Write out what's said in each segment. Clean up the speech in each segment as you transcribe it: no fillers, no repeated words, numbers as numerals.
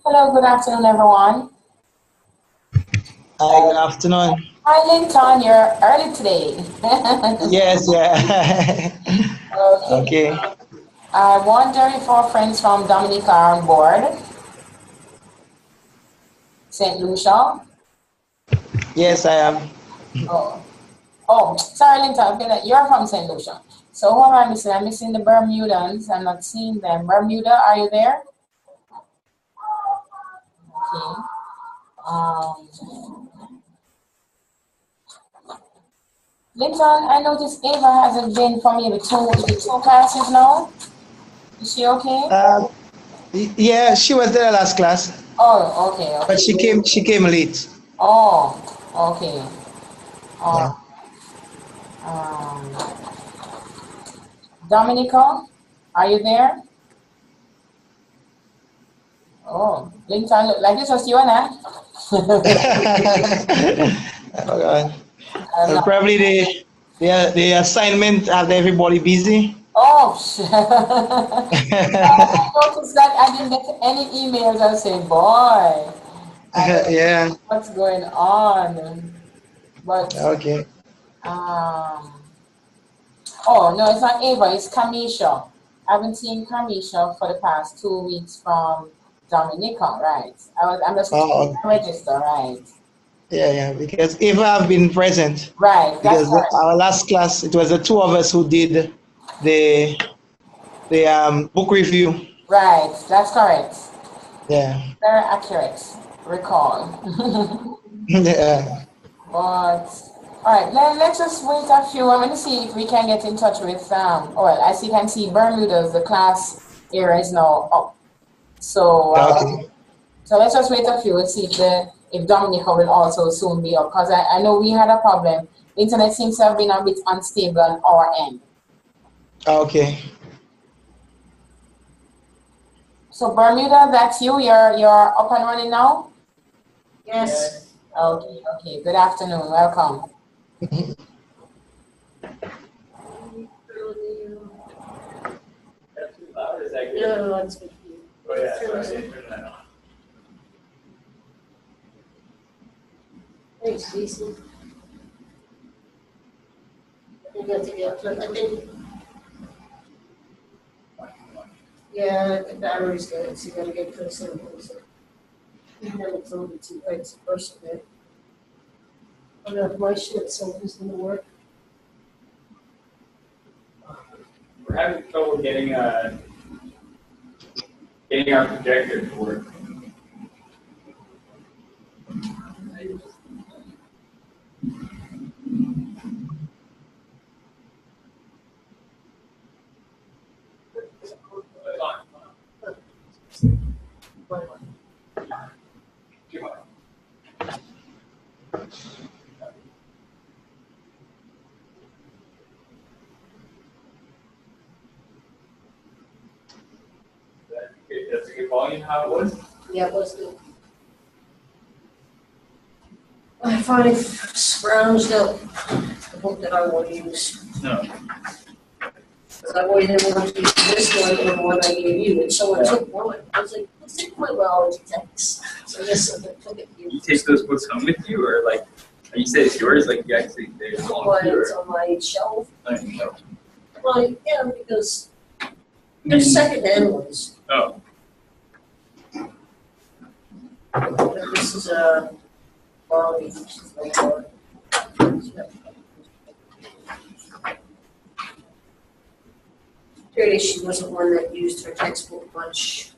Hello, good afternoon, everyone. Hi, good afternoon. Hi, Linton. You're early today. Yes, yeah. Okay. Okay. I wonder if our friends from Dominica are on board. St. Lucia. Yes, I am. Oh, sorry, Linton. Okay, you're from St. Lucia. So who am I missing? I'm missing the Bermudans. I'm not seeing them. Bermuda, are you there? Okay. Um, Linton, I noticed Ava hasn't been for maybe two classes now. Is she okay? Yeah, she was there last class, Oh, okay, but okay. she came late. Oh, okay. Yeah. Oh, um, Dominica, are you there? Oh, Linton, look like this was you and I. Oh God. I'm not. Probably the assignment had everybody busy. Oh, shit. I noticed that I didn't get any emails. I said, boy, I don't know Yeah. what's going on. But, Okay. um, oh, no, it's not Ava, it's Kamisha. I haven't seen Kamisha for the past 2 weeks from Dominica, right? I'm just Oh, register, right? yeah. Because Eva have been present Right, that's because correct. our last class it was the two of us who did the book review. Right, that's correct. Yeah. Very accurate recall. Yeah. But all right, let's just wait a few. I'm gonna see if we can get in touch with well, as you can see, Bermuda's the class area is now up. So Okay. so let's just wait a few and see if Dominica will also soon be up because I know we had a problem. The internet seems to have been a bit unstable on our end. Okay. So Bermuda, that's you. You're up and running now. Yes. Okay, okay. Good afternoon. Welcome. No, it's good. Oh, yeah, sorry, turn that on. Thanks, Jason. I got to get, I think, yeah, the battery's good, so you gotta get close in. You never told me to, like, it's the first of it. I got my shit, so it's gonna work. We're having trouble getting our projector to work. That's a good volume, how it was? Yeah, it was good. I finally scrounged up the book that I want to use. No. Because I always didn't want to use this one or the one I gave you, and someone took one. I was like, let's take my biology text. So I guess I took it. You take those books home with you, or like, you said it's yours, like you actually, they belong to you, It's or? on my shelf. I don't know. Well, yeah, because they're secondhand ones. Oh, This is a quality. Clearly, she wasn't one that used her textbook much.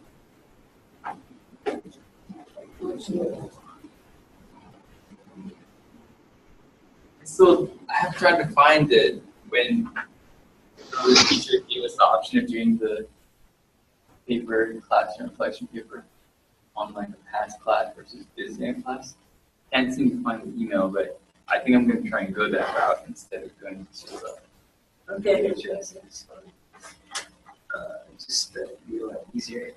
still, I have tried to find it when the teacher gave us the option of doing the paper, classroom reflection paper on like a past class versus this class. Can't seem to find the email, but I think I'm going to try and go that route instead of going to Okay. just be a lot easier.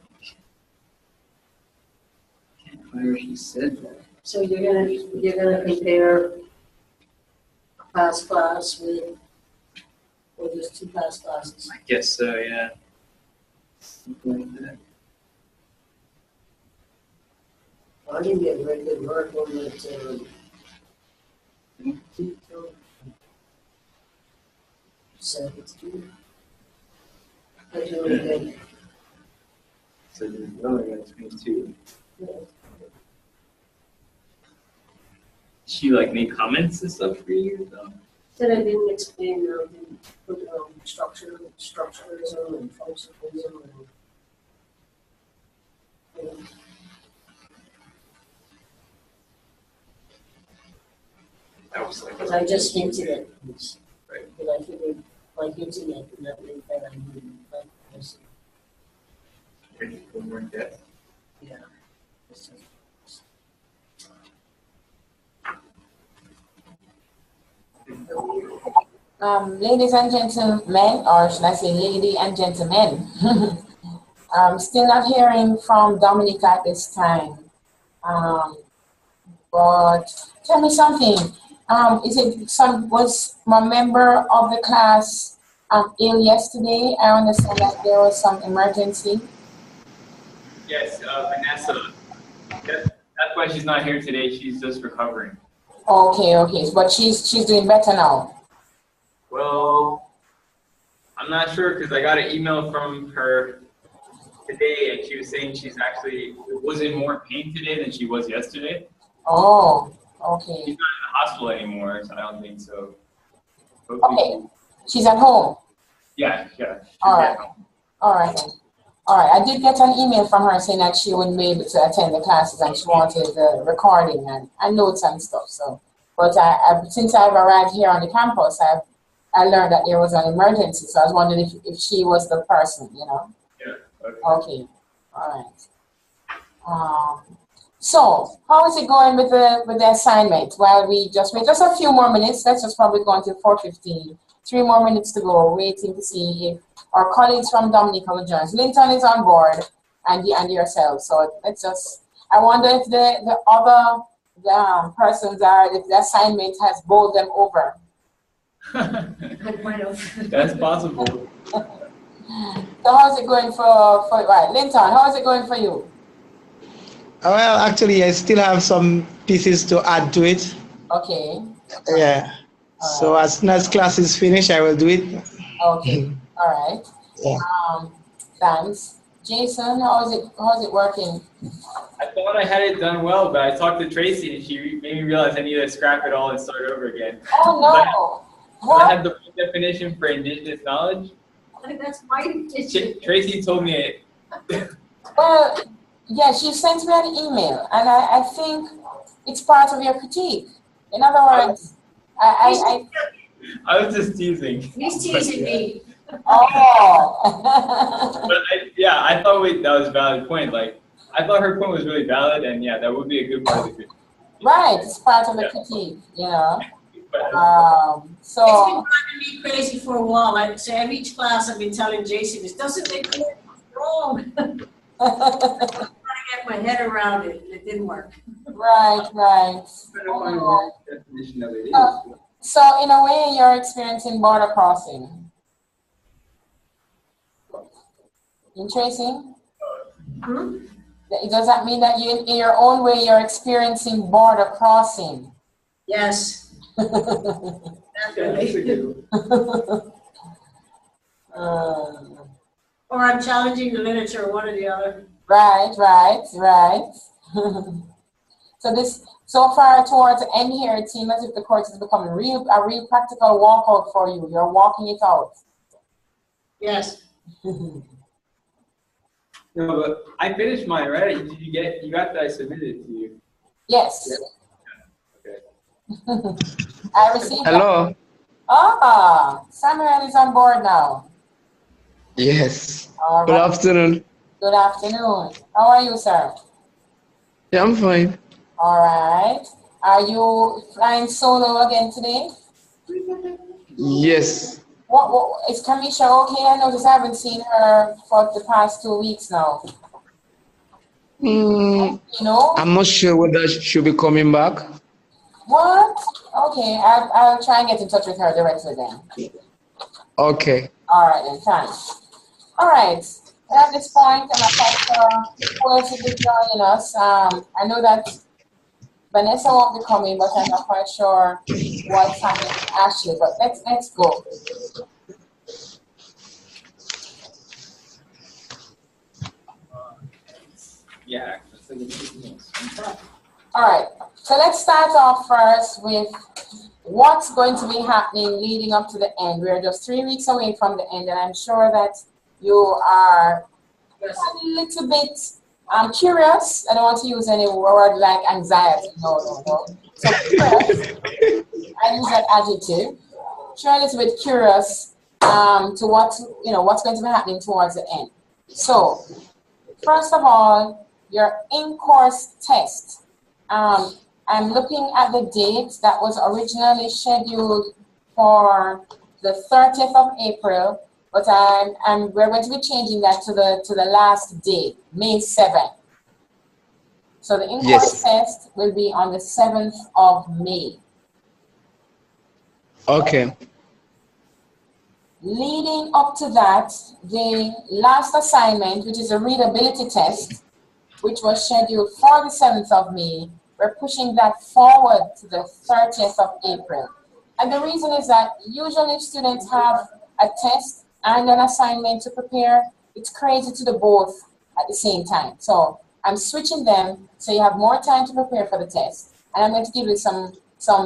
Can't find where she said that. So you're gonna compare a past class with, or just two past classes? I guess so, yeah. Something like that. I didn't get very good mark on that. 17. I did really good. So you're only got 22. Yeah. She like made comments and stuff for you? Said I didn't explain the structuralism and functionalism and That was like. because I just hinted at this. Right. But I figured by hinting at that meant that I wouldn't like this. Ready for more depth? Yeah. Ladies and gentlemen, or should I say lady and gentlemen, I'm still not hearing from Dominic at this time. But tell me something. Was my member of the class ill yesterday? I understand that there was some emergency. Yes, Vanessa. That's why she's not here today. She's just recovering. Okay. But she's doing better now. Well, I'm not sure because I got an email from her today and she was saying she's actually was in more pain today than she was yesterday. Oh, okay. She's not in the hospital anymore, so I don't think so. Hopefully Okay. She's at home. Yeah. All right. I did get an email from her saying that she wouldn't be able to attend the classes and she wanted the recording and notes and stuff. So, but since I've arrived here on the campus, I learned that there was an emergency. So I was wondering if she was the person, you know. Yeah. Okay. All right. So how is it going with the assignment? Well, we just wait just a few more minutes. Let's just probably go until 4:15. 3 more minutes to go, waiting to see if our colleagues from Dominica will join us. Linton is on board and yourself. So let's just, I wonder if the other persons if the assignment has bowled them over. That's possible. So how's it going for right, Linton, how is it going for you? Well, actually, I still have some pieces to add to it. Okay. Yeah. So as soon as class is finished, I will do it. Okay. All right. Yeah. Thanks. Jason, how is it working? I thought I had it done well, but I talked to Tracy and she made me realize I need to scrap it all and start over again. Oh no. What? I had the full definition for indigenous knowledge. I think that's my intention. Tracy told me it. Well, yeah, she sent me an email, and I think it's part of your critique. In other words, I was just teasing. He's teasing me. Oh. But I thought that was a valid point. Like, I thought her point was really valid, and yeah, that would be a good part of the critique. Right, it's part of the critique, you know. So it's been driving me crazy for a while. So every each class I've been telling Jason, this doesn't make sense. Wrong. I'm trying to get my head around it. It didn't work. Right. Definition of it is. So in a way, you're experiencing border crossing. In Tracy? Does that mean that you, in your own way, you're experiencing border crossing? Yes. Definitely. Or I'm challenging the literature, one or the other. Right. So far towards the end here, it seems as if the course is becoming a real practical walkout for you. You're walking it out. Yes. No, but I finished mine, right? You got that I submitted to you? Yes. Yeah. Okay. I received Hello. That. Samuel is on board now. Yes. All Good right. afternoon. Good afternoon. How are you, sir? Yeah, I'm fine. All right. Are you flying solo again today? Yes. What is Kamisha okay? I noticed I haven't seen her for the past 2 weeks now. You know? I'm not sure whether she'll be coming back. What? Okay, I'll try and get in touch with her directly then. Okay. All right then, thanks. All right. And at this point, I'm not quite sure who else will be joining us. I know that Vanessa won't be coming, but I'm not quite sure what's happening with Ashley. But let's go. Yeah. All right. So let's start off first with what's going to be happening leading up to the end. We're just 3 weeks away from the end, and I'm sure that you are a little bit curious. I don't want to use any word like anxiety. No. So curious, I use that adjective. Sure, a little bit curious to what's going to be happening towards the end. So first of all, your in-course test. I'm looking at the date that was originally scheduled for the 30th of April, but we're going to be changing that to the last date, May 7th. So the in-course test will be on the 7th of May. Okay. Leading up to that, the last assignment, which is a readability test, which was scheduled for the 7th of May, we're pushing that forward to the 30th of April. And the reason is that usually students have a test and an assignment to prepare. It's crazy to do both at the same time. So I'm switching them so you have more time to prepare for the test. And I'm going to give you some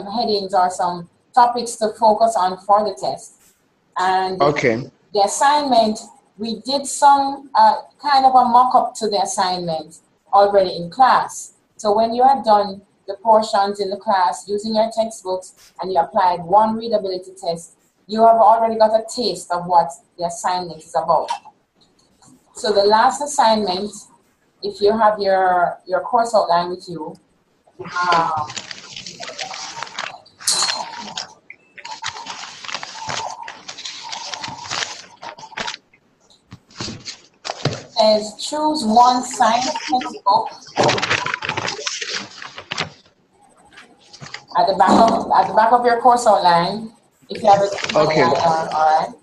headings or some topics to focus on for the test. And okay. The assignment, we did some kind of a mock-up to the assignment already in class. So when you have done the portions in the class using your textbooks and you applied one readability test, you have already got a taste of what the assignment is about. So the last assignment, if you have your course outline with you, says choose one science textbook at the back of your course outline. If you have it, okay. All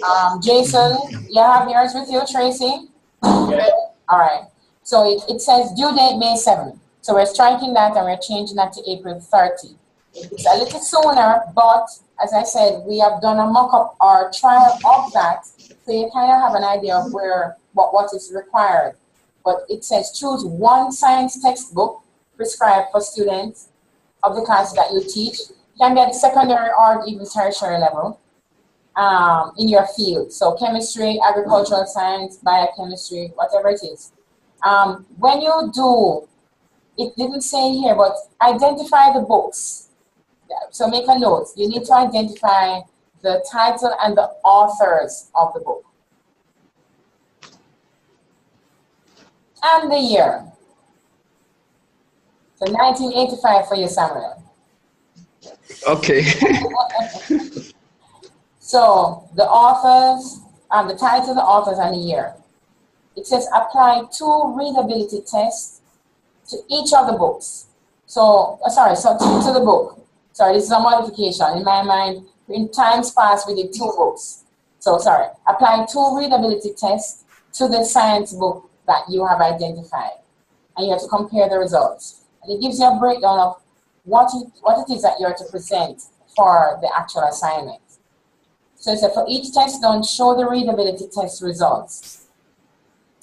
right. Jason, you have yours with you, Tracy? Yeah. All right. So it says due date May 7th. So we're striking that and we're changing that to April 30. It's a little sooner, but as I said, we have done a mock-up or trial of that, so you kind of have an idea of what is required. But it says choose one science textbook prescribed for students of the classes that you teach. It can be at secondary or even tertiary level in your field. So chemistry, agricultural science, biochemistry, whatever it is. When you do, it didn't say here, but identify the books. So make a note. You need to identify the title and the authors of the book. And the year. So 1985 for you, Samuel. Okay. So the authors, the title, the authors, and the year. It says apply 2 readability tests to each of the books. So, to the book. Sorry, this is a modification. In my mind, in times past, we did 2 books. So, sorry, apply 2 readability tests to the science book that you have identified. And you have to compare the results. And it gives you a breakdown of what it is that you're to present for the actual assignment. So it said for each test done, show the readability test results.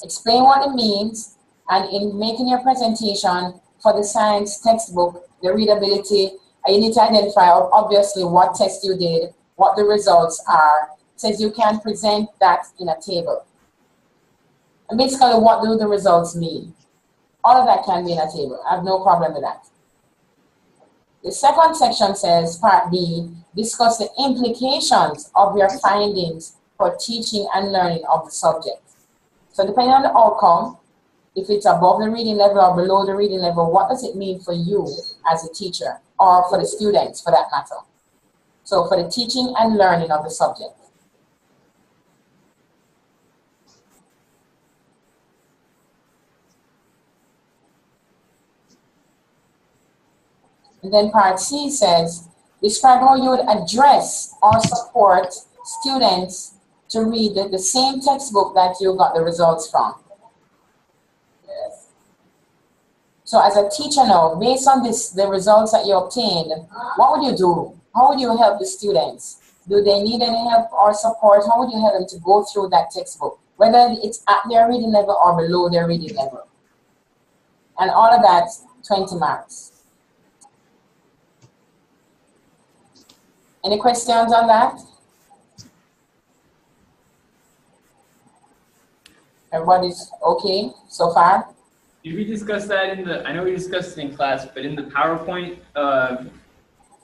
Explain what it means, and in making your presentation for the science textbook, the readability, you need to identify obviously what test you did, what the results are. It says you can present that in a table. And basically, what do the results mean? All of that can be in a table. I have no problem with that. The second section says, part B, discuss the implications of your findings for teaching and learning of the subject. So depending on the outcome, if it's above the reading level or below the reading level, what does it mean for you as a teacher or for the students for that matter? So for the teaching and learning of the subject. And then part C says, describe how you would address or support students to read the same textbook that you got the results from. Yes. So as a teacher now, based on the results that you obtained, what would you do? How would you help the students? Do they need any help or support? How would you help them to go through that textbook? Whether it's at their reading level or below their reading level. And all of that, 20 marks. Any questions on that? Everybody's okay so far? Did we discuss that in the, I know we discussed it in class, but in the PowerPoint,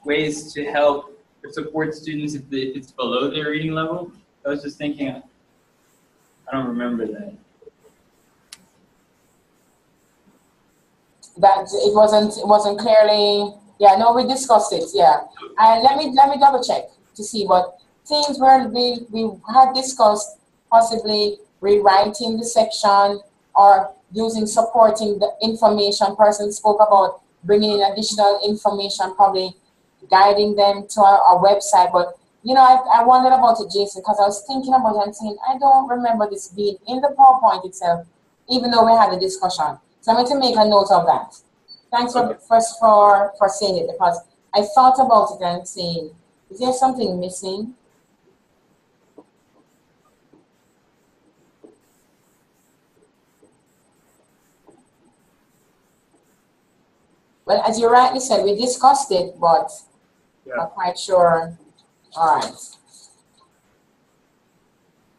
ways to help or support students if it's below their reading level? I was just thinking, I don't remember that. That it wasn't clearly, yeah, no, we discussed it, yeah. And let me double check to see what things were we had discussed, possibly rewriting the section or using supporting the information. Person spoke about bringing in additional information, probably guiding them to our website. But you know, I wondered about it, Jason, because I was thinking about it and saying, I don't remember this being in the PowerPoint itself, even though we had a discussion. So I'm going to make a note of that. Thanks for saying it, because I thought about it and saying, is there something missing? Well, as you rightly said, we discussed it, but yeah. I'm not quite sure. All right.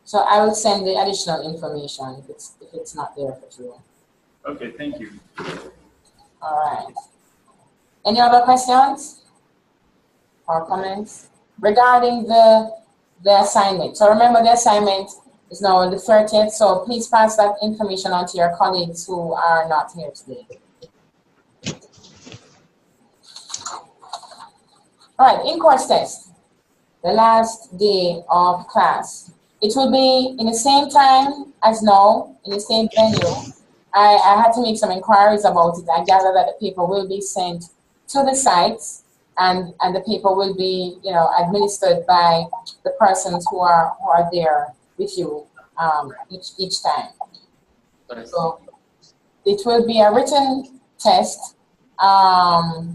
So I will send the additional information if it's not there for sure. Okay, thank you. All right. Any other questions or comments regarding the assignment? So remember, the assignment is now on the 30th, so please pass that information on to your colleagues who are not here today. All right, in-course test, the last day of class. It will be in the same time as now, in the same venue. I had to make some inquiries about it. I gather that the paper will be sent to the sites, and the paper will be, you know, administered by the persons who are there with you each time. So it will be a written test. I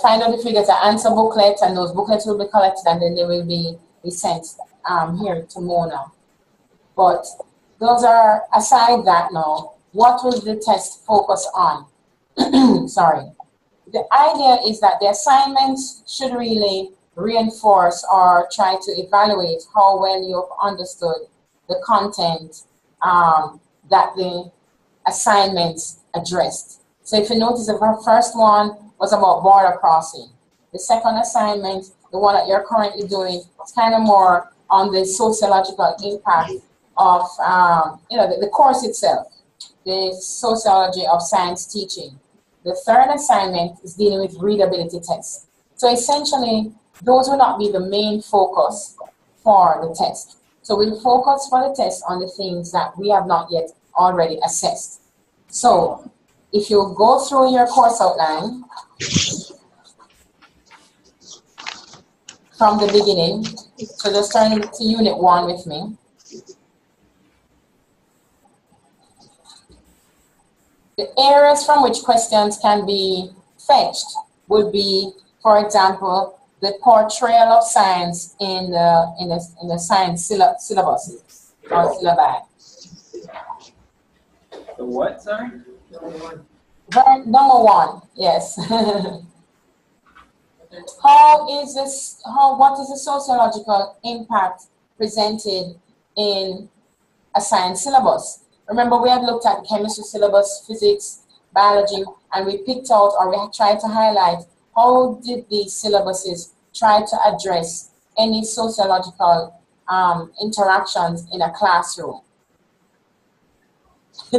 find out if you get an answer booklet, and those booklets will be collected, and then they will be sent here to Mona. But those are, aside that now, what will the test focus on? Sorry. The idea is that the assignments should really reinforce or try to evaluate how well you've understood the content that the assignments addressed. So if you notice, the first one was about border crossing. The second assignment, the one that you're currently doing, is kind of more on the sociological impact of you know, the course itself, the sociology of science teaching. The third assignment is dealing with readability tests. So essentially, those will not be the main focus for the test. So we'll focus for the test on the things that we have not yet already assessed. So if you go through your course outline from the beginning, so just turn to Unit 1 with me. The areas from which questions can be fetched would be, for example, the portrayal of science in the science syllabus or syllabi. The what, sorry? Number one, yes. What is the sociological impact presented in a science syllabus? Remember, we had looked at chemistry syllabus, physics, biology, and we picked out, or we had tried to highlight, how did these syllabuses try to address any sociological interactions in a classroom?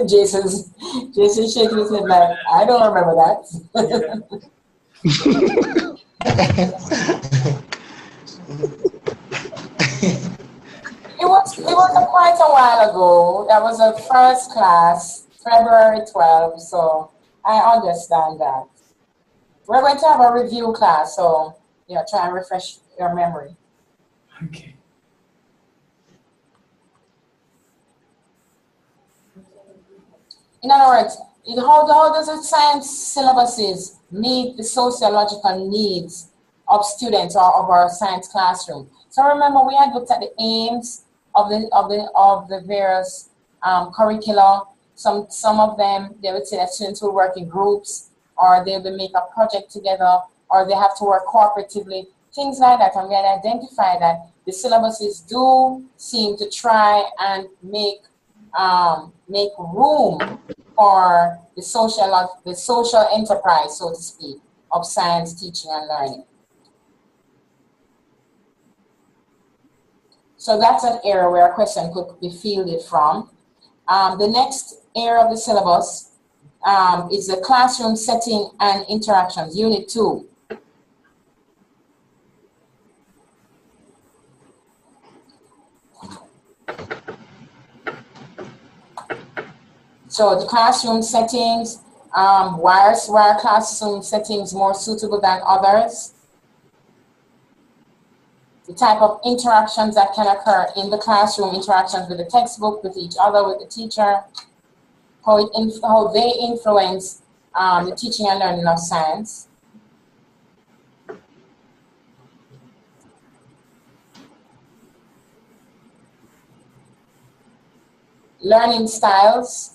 Jason shaking his head like, I don't remember that. It was quite a while ago. That was a first class, February 12th, so I understand that. We're going to have a review class, so yeah, try and refresh your memory. Okay. In other words, how does the science syllabuses meet the sociological needs of students or of our science classroom? So remember, we had looked at the aims of the various curricula. Some of them, they would say that students will work in groups, or they will make a project together, or they have to work cooperatively, things like that. And we had identified that the syllabuses do seem to try and make room for the social enterprise, so to speak, of science teaching and learning. So that's an area where a question could be fielded from. The next area of the syllabus is the classroom setting and interactions, Unit 2. So the classroom settings, why are classroom settings more suitable than others? The type of interactions that can occur in the classroom, interactions with the textbook, with each other, with the teacher, how they influence the teaching and learning of science. Learning styles.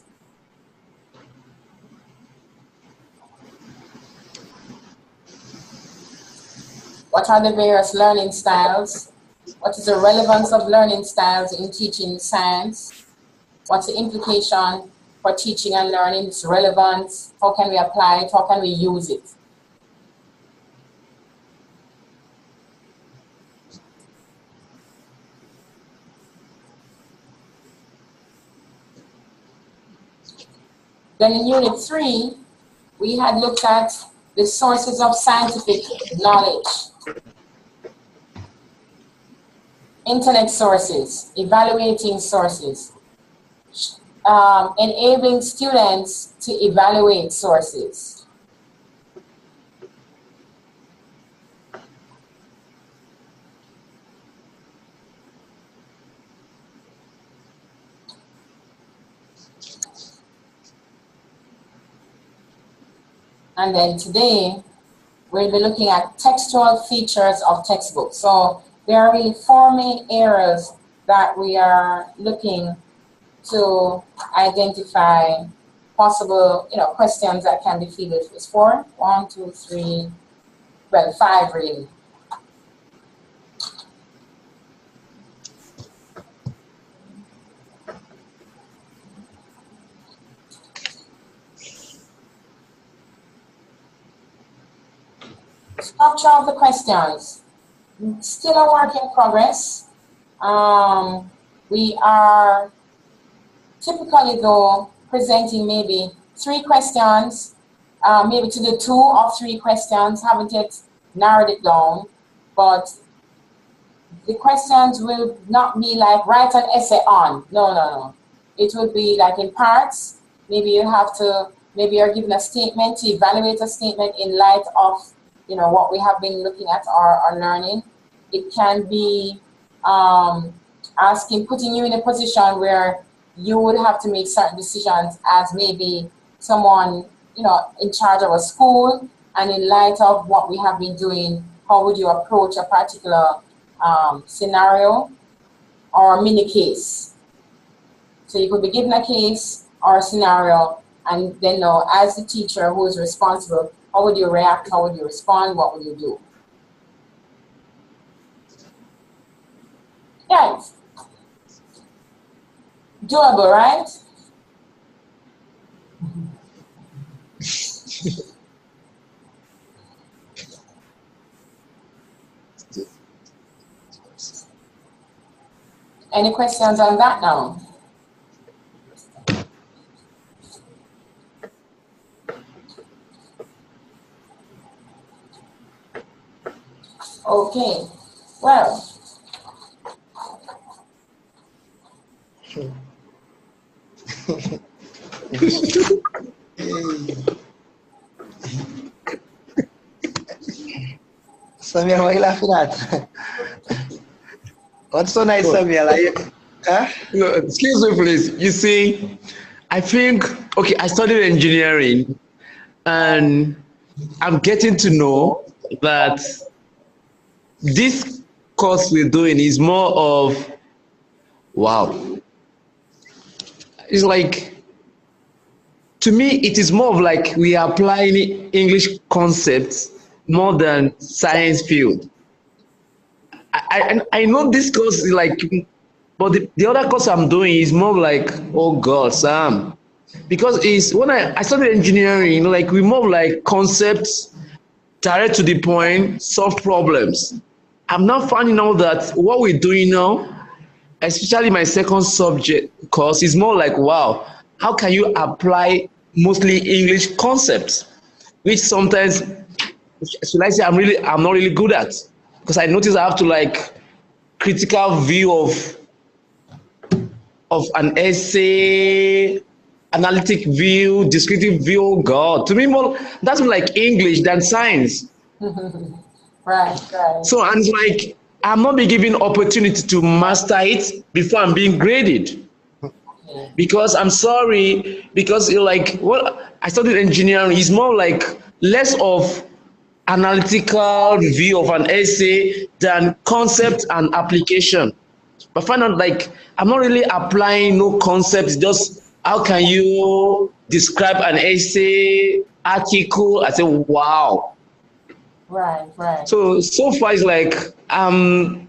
What are the various learning styles? What is the relevance of learning styles in teaching science? What's the implication for teaching and learning, its relevance? How can we apply it? How can we use it? Then in Unit 3, we had looked at the sources of scientific knowledge. Internet sources, evaluating sources, enabling students to evaluate sources. And then today, we'll be looking at textual features of textbooks. So there are really 4 main areas that we are looking to identify possible, questions that can be fielded. It's 4, 1, 2, 3, well, 5 really. Structure of the questions. Still a work in progress. We are typically, though, presenting maybe 3 questions, maybe to the 2 or 3 questions. Haven't yet narrowed it down, but the questions will not be like write an essay on. No. It will be like in parts. Maybe you have to, maybe you're given a statement to evaluate a statement in light of what we have been looking at or learning. It can be putting you in a position where you would have to make certain decisions as maybe someone, in charge of a school, and in light of what we have been doing, how would you approach a particular scenario or mini case? So you could be given a case or a scenario, and then as the teacher who is responsible, how would you react? How would you respond? What would you do? Yes. Doable, right? Any questions on that now? Okay, well. Samir, why are you laughing at? What's so nice, So- Samuel? Are you, huh? No, excuse me, please. You see, I think, okay, I studied engineering and I'm getting to know that this course we're doing is more of, wow. It's like, to me, it is more of like we are applying English concepts more than science field. I know this course is like, but the other course I'm doing is more like, oh God, Sam. Because it's when I studied engineering, like we more like concepts, direct to the point, solve problems. I'm now finding out that what we're doing now, especially my second subject course, is more like, wow, how can you apply mostly English concepts, which sometimes, should I say, I'm not really good at, because I notice I have to like critical view of an essay, analytic view, descriptive view. Oh God, to me, more that's more like English than science. Right, right. So, and it's like I'm not being given opportunity to master it before I'm being graded. Okay. Because I'm sorry, because like what I studied engineering is more like less of analytical review of an essay than concept and application. But find out like I'm not really applying no concepts, just how can you describe an essay, article? I say, wow. Right, right. So far it's like I'm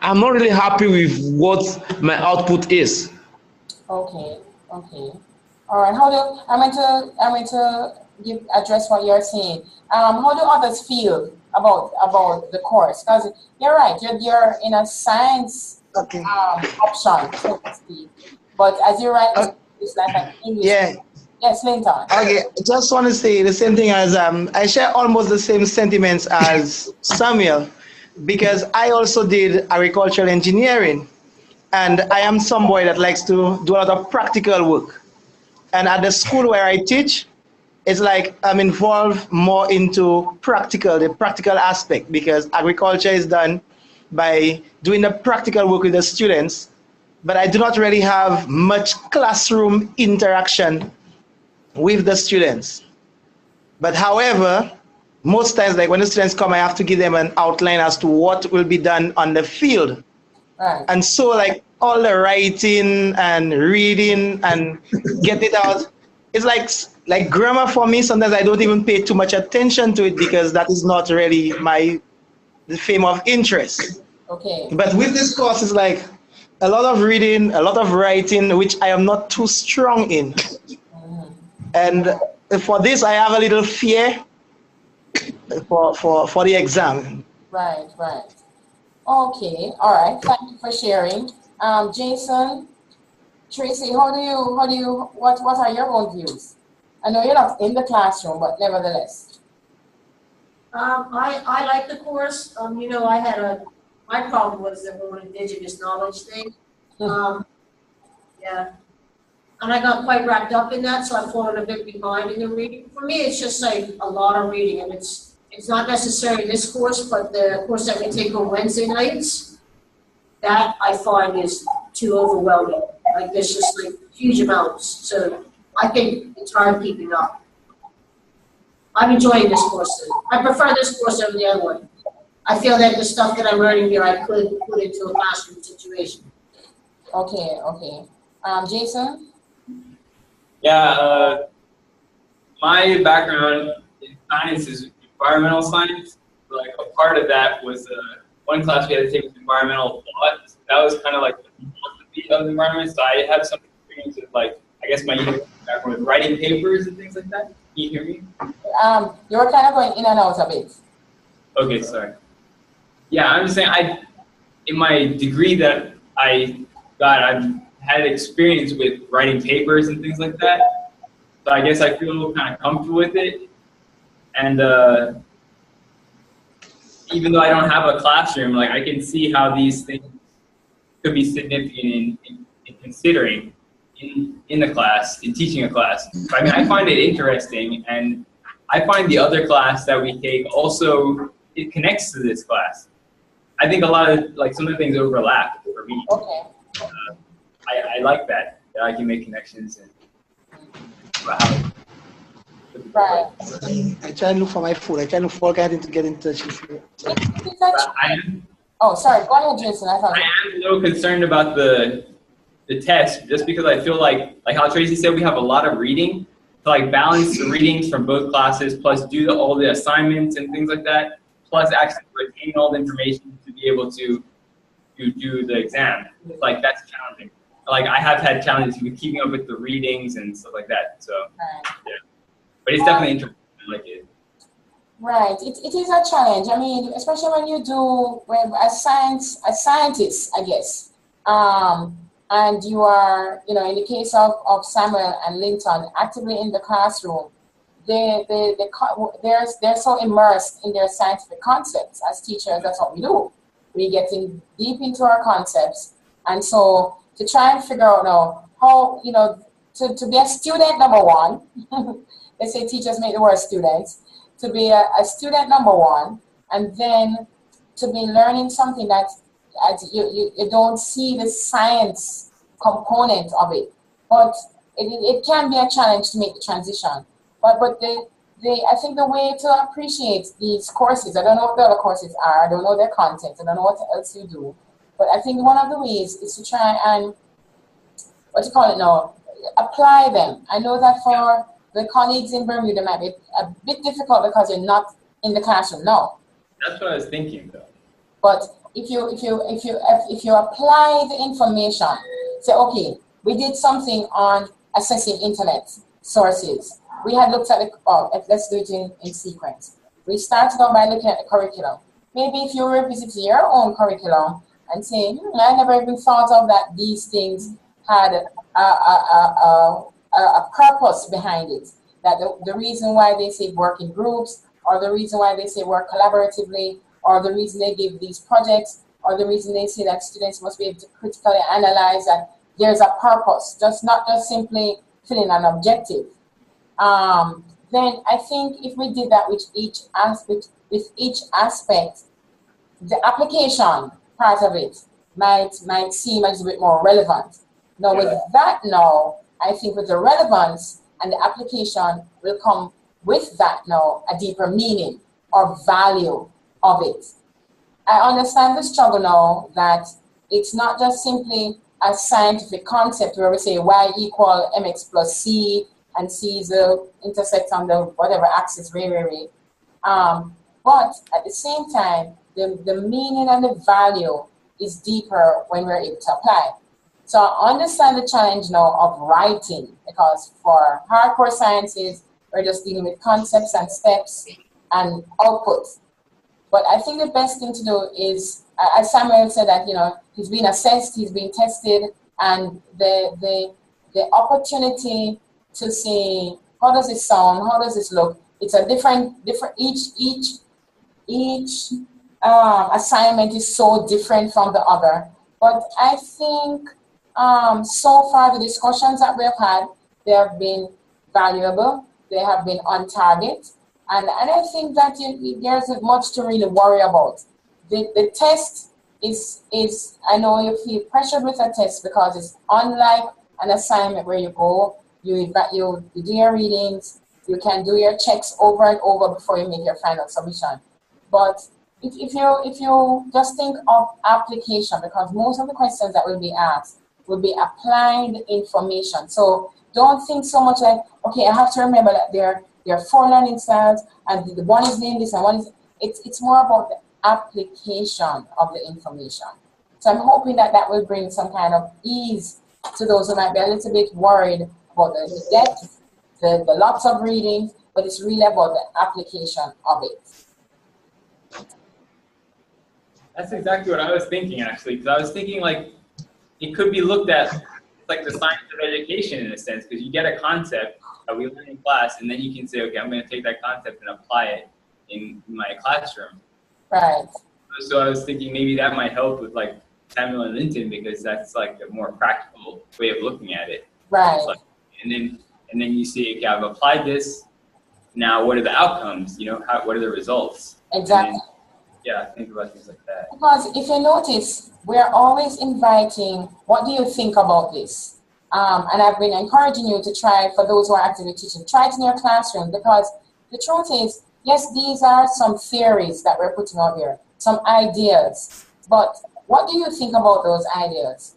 not really happy with what my output is. Okay, okay. All right. How do I'm going to address what you're saying. How do others feel about the course? Because you're right, you're in a science Okay. option, so to speak. But as you write, it's like an English. Yeah. Yes, Linton. Okay, I just want to say the same thing as I share almost the same sentiments as Samuel, because I also did agricultural engineering, and I am somebody that likes to do a lot of practical work. And at the school where I teach, it's like I'm involved more into the practical aspect, because agriculture is done by doing the practical work with the students, but I do not really have much classroom interaction with the students. But however, most times, like when the students come, I have to give them an outline as to what will be done on the field. Right. And so like all the writing and reading and get it out, it's like grammar for me. Sometimes I don't even pay too much attention to it, because that is not really the theme of interest. Okay. But with this course, it's like a lot of reading, a lot of writing, which I am not too strong in. And for this, I have a little fear for the exam. Right, right. Okay, all right. Thank you for sharing. Jason, Tracy, what are your own views? I know you're not in the classroom, but nevertheless. I like the course. You know, my problem was the whole indigenous knowledge thing. Yeah. And I got quite wrapped up in that, so I've fallen a bit behind in the reading. For me, it's just like a lot of reading, and it's not necessarily this course, but the course that we take on Wednesday nights, that I find is too overwhelming. Like there's just like huge amounts. So I think it's hard keeping up. I'm enjoying this course. I prefer this course over the other one. I feel that the stuff that I'm learning here, I could put into a classroom situation. Okay, okay. Jason? Yeah, my background in science is environmental science. Like a part of that was one class we had to take was environmental thought. So that was kind of like the philosophy of the environment. So I have some experience with, like, I guess my background with writing papers and things like that. Can you hear me? You were kind of going in and out a bit. Okay, sorry. Yeah, I'm just saying, in my degree that I got, I've had experience with writing papers and things like that. So I guess I feel kind of comfortable with it. And even though I don't have a classroom, like I can see how these things could be significant in considering in the class, in teaching a class. I mean, I find it interesting, and I find the other class that we take also, it connects to this class. I think a lot of, like, some of the things overlap for me. Okay. I like that I can make connections and wow. Right. I try and look for my phone. I try and look for all kinds of things to get in touch with you. Oh, sorry. Go ahead, Jason. I thought. I am a little concerned about the test, just because I feel like how Tracy said, we have a lot of reading to like balance the readings from both classes, plus do all the assignments and things like that, plus actually retain all the information to be able to do the exam. Like, that's challenging. Like, I have had challenges with keeping up with the readings and stuff like that. So yeah, but it's definitely interesting. I like it. Right. It is a challenge. I mean, especially when you do, as scientists, I guess, and you are, in the case of Samuel and Linton, actively in the classroom, they're so immersed in their scientific concepts. As teachers, that's what we do. We're getting deep into our concepts. And so to try and figure out now how, to be a student, number one, they say teachers make the word students, to be a student, number one, and then to be learning something that you don't see the science component of it. But it can be a challenge to make the transition. But I think the way to appreciate these courses, I don't know what the other courses are, I don't know their content, I don't know what else you do, but I think one of the ways is to try and, apply them. I know that for the colleagues in Bermuda might be a bit difficult because you're not in the classroom now. That's what I was thinking, though. But if you apply the information, say, okay, we did something on assessing internet sources. We had looked at let's do it in sequence. We started out by looking at the curriculum. Maybe if you revisit your own curriculum and say, I never even thought of that these things had a purpose behind it. That the reason why they say work in groups, or the reason why they say work collaboratively, or the reason they give these projects, or the reason they say that students must be able to critically analyze that there's a purpose, not just simply filling an objective. Then I think if we did that with each aspect, the application part of it might seem a little bit more relevant. Now with that I think with the relevance and the application will come with that a deeper meaning or value of it. I understand the struggle now that it's not just simply a scientific concept where we say y equal mx plus c, and c is the intersect on the whatever axis, but at the same time, the meaning and the value is deeper when we're able to apply. So I understand the challenge now of writing, because for hardcore sciences, we're just dealing with concepts and steps and output. But I think the best thing to do is, as Samuel said, that he's being assessed, he's being tested, and the opportunity to see how does it sound, how does this look. It's a different each assignment is so different from the other. But I think so far the discussions that we've had, they have been valuable, they have been on target, and I think that there's much to really worry about. The test is I know you feel pressured with a test because it's unlike an assignment where you go, you do your readings, you can do your checks over and over before you make your final submission. But if you just think of application, because most of the questions that will be asked will be applied information. So don't think so much like, okay, I have to remember that there are 4 learning styles and the one is named this and one is, it's more about the application of the information. So I'm hoping that will bring some kind of ease to those who might be a little bit worried about the depth, the lots of reading, but it's really about the application of it. That's exactly what I was thinking, actually, because I was thinking like it could be looked at like the science of education in a sense, because you get a concept that we learn in class, and then you can say, okay, I'm going to take that concept and apply it in my classroom. Right. So I was thinking maybe that might help with like Samuel and Linton, because that's like a more practical way of looking at it. Right. Like, and then you see, okay, I've applied this. Now, what are the outcomes? What are the results? Exactly. yeah, think about things like that. Because if you notice, we're always inviting, what do you think about this? And I've been encouraging you to try, for those who are actively teaching, try it in your classroom, because the truth is, yes, these are some theories that we're putting out here, some ideas, but what do you think about those ideas?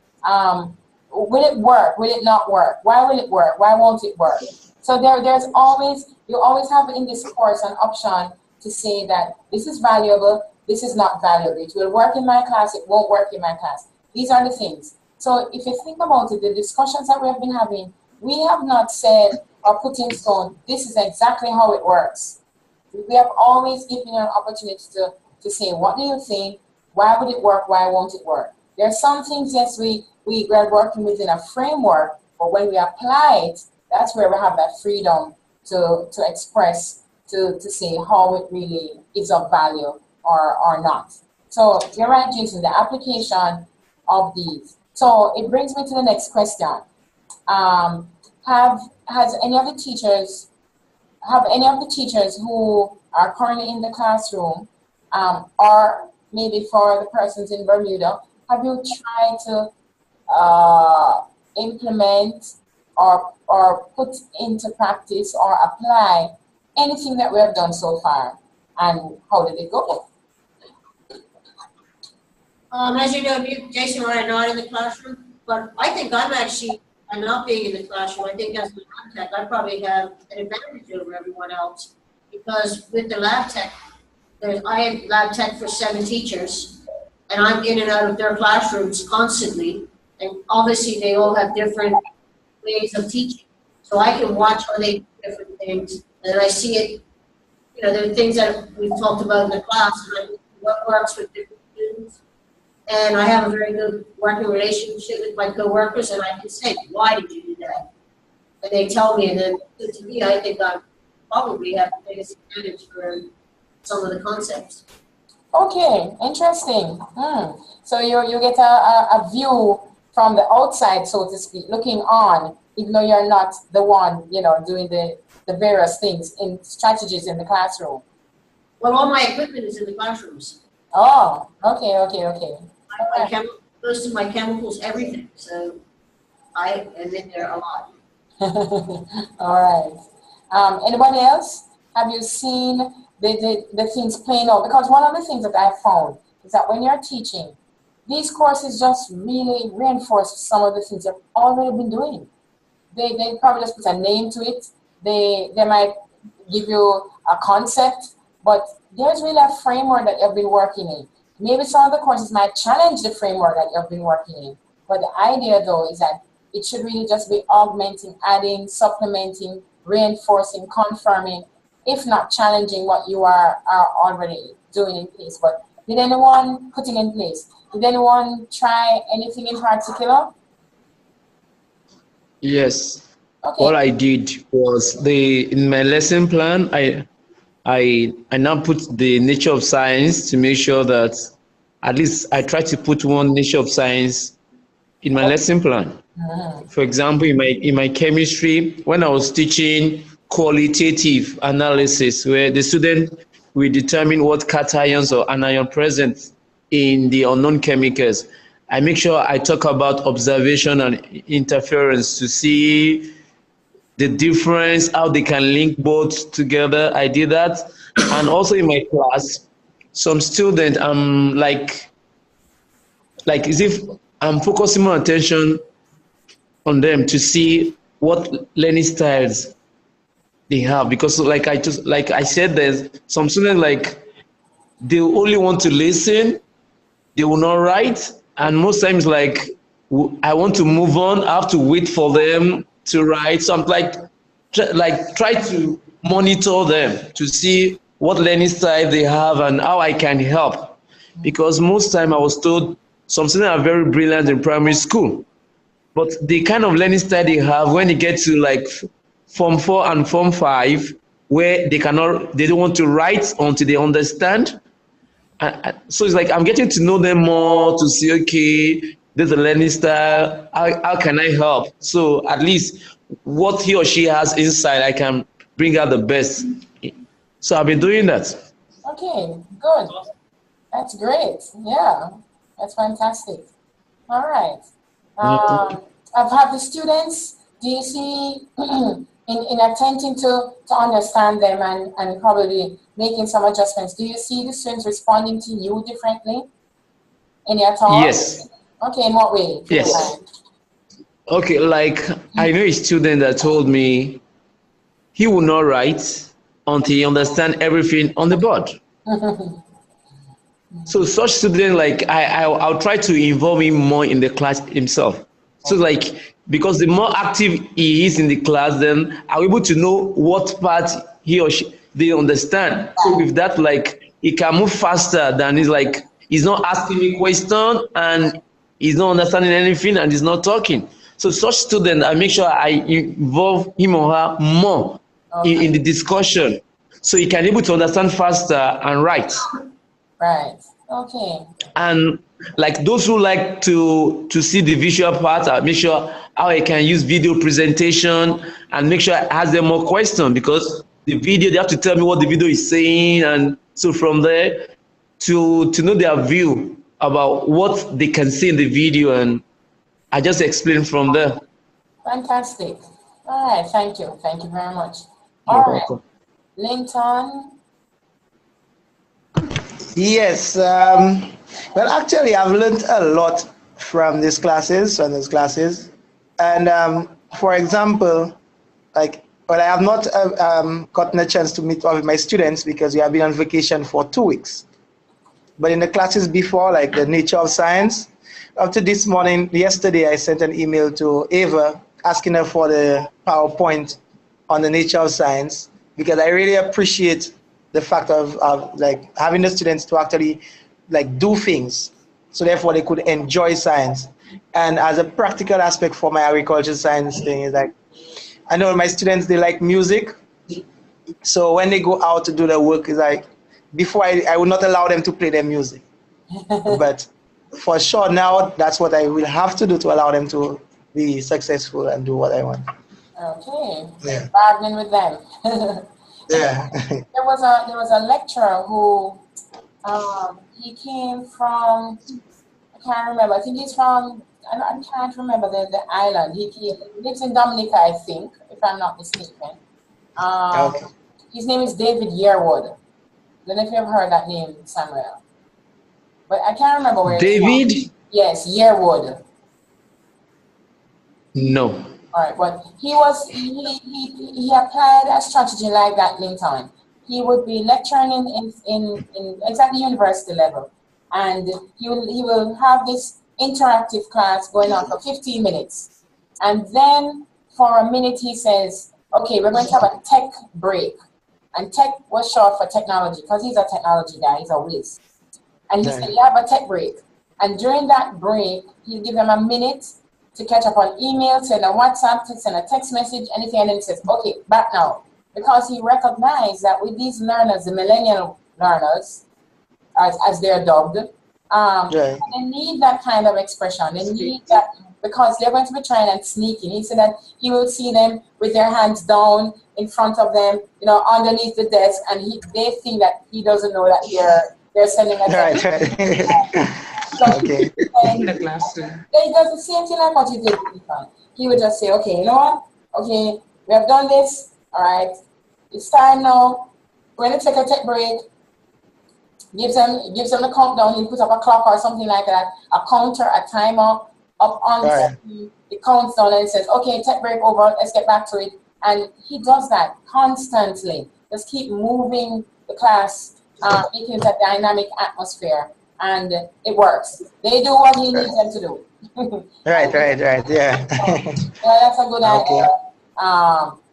Will it work? Will it not work? Why will it work? Why won't it work? So there's always, you always have in this course an option to say that this is valuable, this is not valuable. It will work in my class, it won't work in my class. These are the things. So if you think about it, the discussions that we have been having, we have not said or put in stone, this is exactly how it works. We have always given you an opportunity to say, what do you think? Why would it work? Why won't it work? There are some things, yes, we are working within a framework, but when we apply it, that's where we have that freedom to express, to say how it really is of value or not. So you're right, Jason, the application of these. So it brings me to the next question. Have any of the teachers who are currently in the classroom, or maybe for the persons in Bermuda, have you tried to implement or put into practice or apply anything that we have done so far? And how did it go? As you know, Jason and I are not in the classroom, but I think I'm not being in the classroom. I think as the lab tech, I probably have an advantage over everyone else, because with the lab tech, I am lab tech for 7 teachers, and I'm in and out of their classrooms constantly, and obviously they all have different ways of teaching. So I can watch how they do different things, and I see it, there are things that we've talked about in the class, and I see what works with different students. And I have a very good working relationship with my coworkers, and I can say, why did you do that? And they tell me, and then to me, I think I probably have the biggest advantage for some of the concepts. Okay, interesting. So you get a view from the outside, so to speak, looking on, even though you're not the one, doing the various things in strategies in the classroom. Well, all my equipment is in the classrooms. Oh, okay. Most of my chemicals, everything. So I am in there a lot. All right. Anybody else? Have you seen the things playing out? Because one of the things that I found is that when you're teaching, these courses just really reinforce some of the things you've already been doing. They probably just put a name to it. They might give you a concept, but there's really a framework that you've been working in. Maybe some of the courses might challenge the framework that you've been working in. But the idea, though, is that it should really just be augmenting, adding, supplementing, reinforcing, confirming, if not challenging what you are already doing in place. But did anyone putting in place? Did anyone try anything in particular? Yes. Okay. All I did was in my lesson plan, I now put the nature of science to make sure that at least I try to put one nature of science in my lesson plan. For example, in my chemistry, when I was teaching qualitative analysis, where the student will determine what cations or anion present in the unknown chemicals, I make sure I talk about observation and interference to see the difference, how they can link both together. I did that. And also in my class, some student, like as if I'm focusing more attention on them to see what learning styles they have. Because like I said, there's some students they only want to listen, they will not write. And most times I want to move on, I have to wait for them to write. So I'm try to monitor them to see what learning style they have and how I can help. Because most time I was told some students are very brilliant in primary school, but the kind of learning style they have when they get to Form 4 and Form 5, where they don't want to write until they understand. So it's I'm getting to know them more to see, okay, there's a learning style, how can I help? So at least what he or she has inside, I can bring out the best. So I've been doing that. Okay, good. That's great. Yeah, that's fantastic. All right. I've had the students, do you see, in attempting to understand them and probably making some adjustments, do you see the students responding to you differently in your talk? Yes. Okay, in what way? Yes. Okay, like I know a student that told me he will not write until he understands everything on the board. So such student, like I'll try to involve him more in the class himself. So like, because the more active he is in the class, then I'm able to know what part he or she they understand. So with that, like he can move faster than he's not asking me question and he's not understanding anything and he's not talking. So such student, I make sure I involve him or her more in the discussion, so he can be able to understand faster and write. Right. Okay. And like those who like to see the visual part, I make sure how I can use video presentation and make sure I ask them more questions, because the video, they have to tell me what the video is saying, and so from there to know their view about what they can see in the video, and I just explain from there. Fantastic. All right. Thank you. Thank you very much. All right. Linton. Yes. Well, actually, I've learned a lot from these classes, and for example, like, well, I have not gotten a chance to meet all of my students because we have been on vacation for 2 weeks. But in the classes before, like the nature of science, up to this morning, yesterday, I sent an email to Ava asking her for the PowerPoint on the nature of science, because I really appreciate the fact of like having the students to actually like do things, so therefore they could enjoy science. And as a practical aspect for my agriculture science thing is like, I know my students, they like music, so when they go out to do their work, is like, before I would not allow them to play their music, but for sure now that's what I will have to do to allow them to be successful and do what I want. Okay. Yeah. Bargaining with them. Yeah. There was a lecturer who he came from, I can't remember, I think he's from, I can't remember the island. He lives in Dominica, I think, if I'm not mistaken. Okay. His name is David Yearwood. I don't know if you've heard that name, Samuel. But I can't remember where David? he's from. Yes, Yearwood. No. All right, but he applied a strategy like that, Linton. He would be lecturing in exactly university level, and he will have this interactive class going on for 15 minutes, and then for a minute he says, okay, we're going to have a tech break. And tech was short for technology, because he's a technology guy, he's a whiz. And he said, you have a tech break. And during that break, he'll give them a minute to catch up on email, send a WhatsApp, send a text message, anything, and then he says, okay, back now. Because he recognized that with these learners, the millennial learners, as they're dubbed, they need that kind of expression. They need that, because they're going to be trying and sneaking. He said that he will see them with their hands down in front of them, you know, underneath the desk, and they think that he doesn't know that they're sending a text. Okay. In the classroom. He does the same thing like what he did. He would just say, okay, you know what? Okay, we have done this. All right, it's time now. We're going to take a tech break. Gives them the countdown. He puts up a clock or something like that, a counter, a timer up on the counts down, and it says, okay, tech break over, let's get back to it. And he does that constantly. Just keep moving the class, making it a dynamic atmosphere, and it works. They do what he needs them to do. Right, yeah. Yeah, that's a good idea.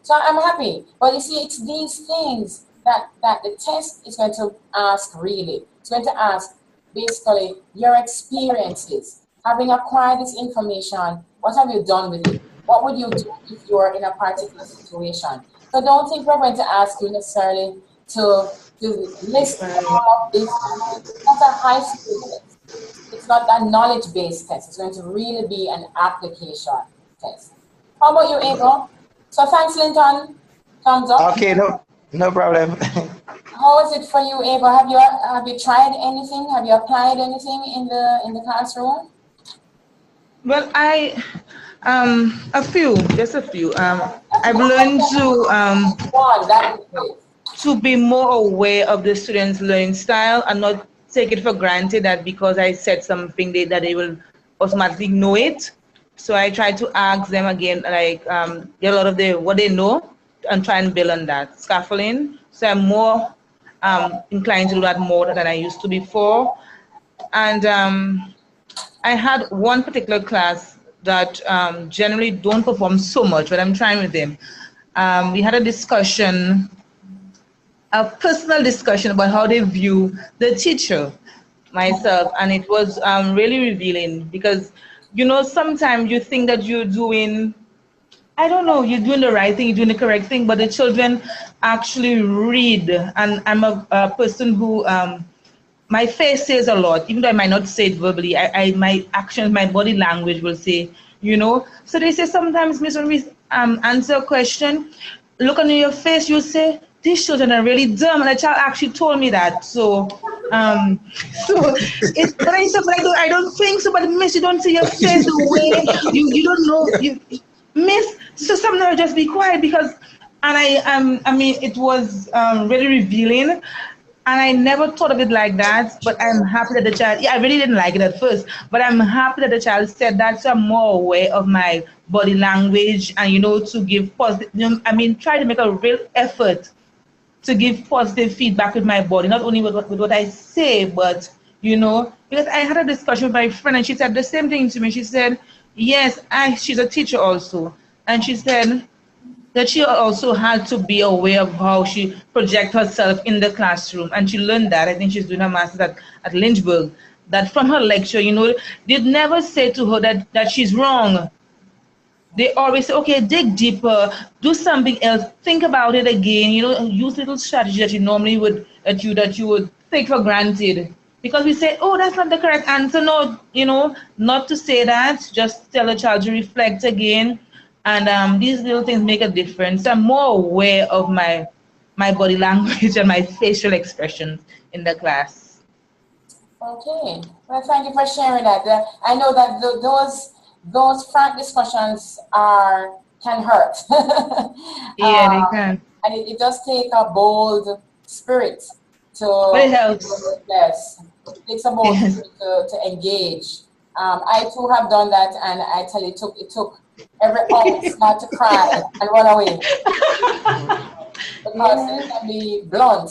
So I'm happy. But you see, it's these things that the test is going to ask, really. It's going to ask, basically, your experiences. Having acquired this information, what have you done with it? What would you do if you're in a particular situation? So don't think we're going to ask you necessarily to list all of this. It's not a high school test. It's not a knowledge-based test. It's going to really be an application test. How about you, Ava? So thanks, Linton. Thumbs up. Okay, no problem. how is it for you, Ava? Have you tried anything? Have you applied anything in the classroom? Well, just a few. I've learned One, that would be great. to be more aware of the students' learning style and not take it for granted that because I said something that they will automatically know it. So I try to ask them again, like get a lot of what they know and try and build on that scaffolding. So I'm more inclined to do that more than I used to before. And I had one particular class that generally don't perform so much, but I'm trying with them. We had a discussion, a personal discussion about how they view the teacher, myself, and it was really revealing because, you know, sometimes you think that you're doing, I don't know, you're doing the right thing, you're doing the correct thing, but the children actually read. And I'm a person who, my face says a lot, even though I might not say it verbally. My actions, my body language will say, you know. So they say sometimes, Miss, when we answer a question, look on your face, you say, these children are really dumb. And the child actually told me that. So, but I don't think so. But Miss, you don't see your face the way you don't know. Miss, so sometimes just be quiet because, and I mean, it was really revealing. And I never thought of it like that, but I'm happy that the child, I really didn't like it at first, but I'm happy that the child said that, so I'm more aware of my body language and, you know, to give positive, try to make a real effort to give positive feedback with my body, not only with what I say, but, you know, because I had a discussion with my friend and she said the same thing to me. She said, yes, she's a teacher also. And she said, that she also had to be aware of how she projects herself in the classroom. And she learned that. I think she's doing her master's at Lynchburg. That from her lecture, you know, they'd never say to her that she's wrong. They always say, okay, dig deeper, do something else, think about it again, you know, use little strategy that you normally would, that you would take for granted. Because we say, oh, that's not the correct answer. No, you know, not to say that, just tell a child to reflect again. And these little things make a difference. I'm more aware of my body language and my facial expressions in the class. Okay. Well, thank you for sharing that. I know that those frank discussions can hurt. Yeah, they can. And it does take a bold spirit to. But it helps. Yes, it takes a bold spirit to engage. I too have done that, and I tell you, it took every ounce not to cry and run away because it can be blunt.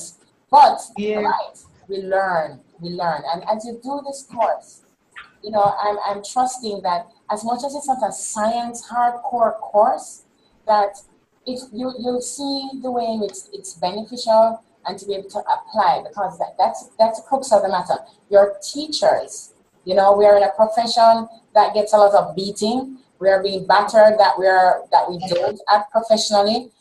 But right, we learn, and as you do this course, you know, I'm trusting that as much as it's not a science hardcore course, that if you'll see the way in which it's beneficial and to be able to apply, because that's the crux of the matter. Your teachers, you know, we are in a profession that gets a lot of beating. We are being battered that we don't act professionally.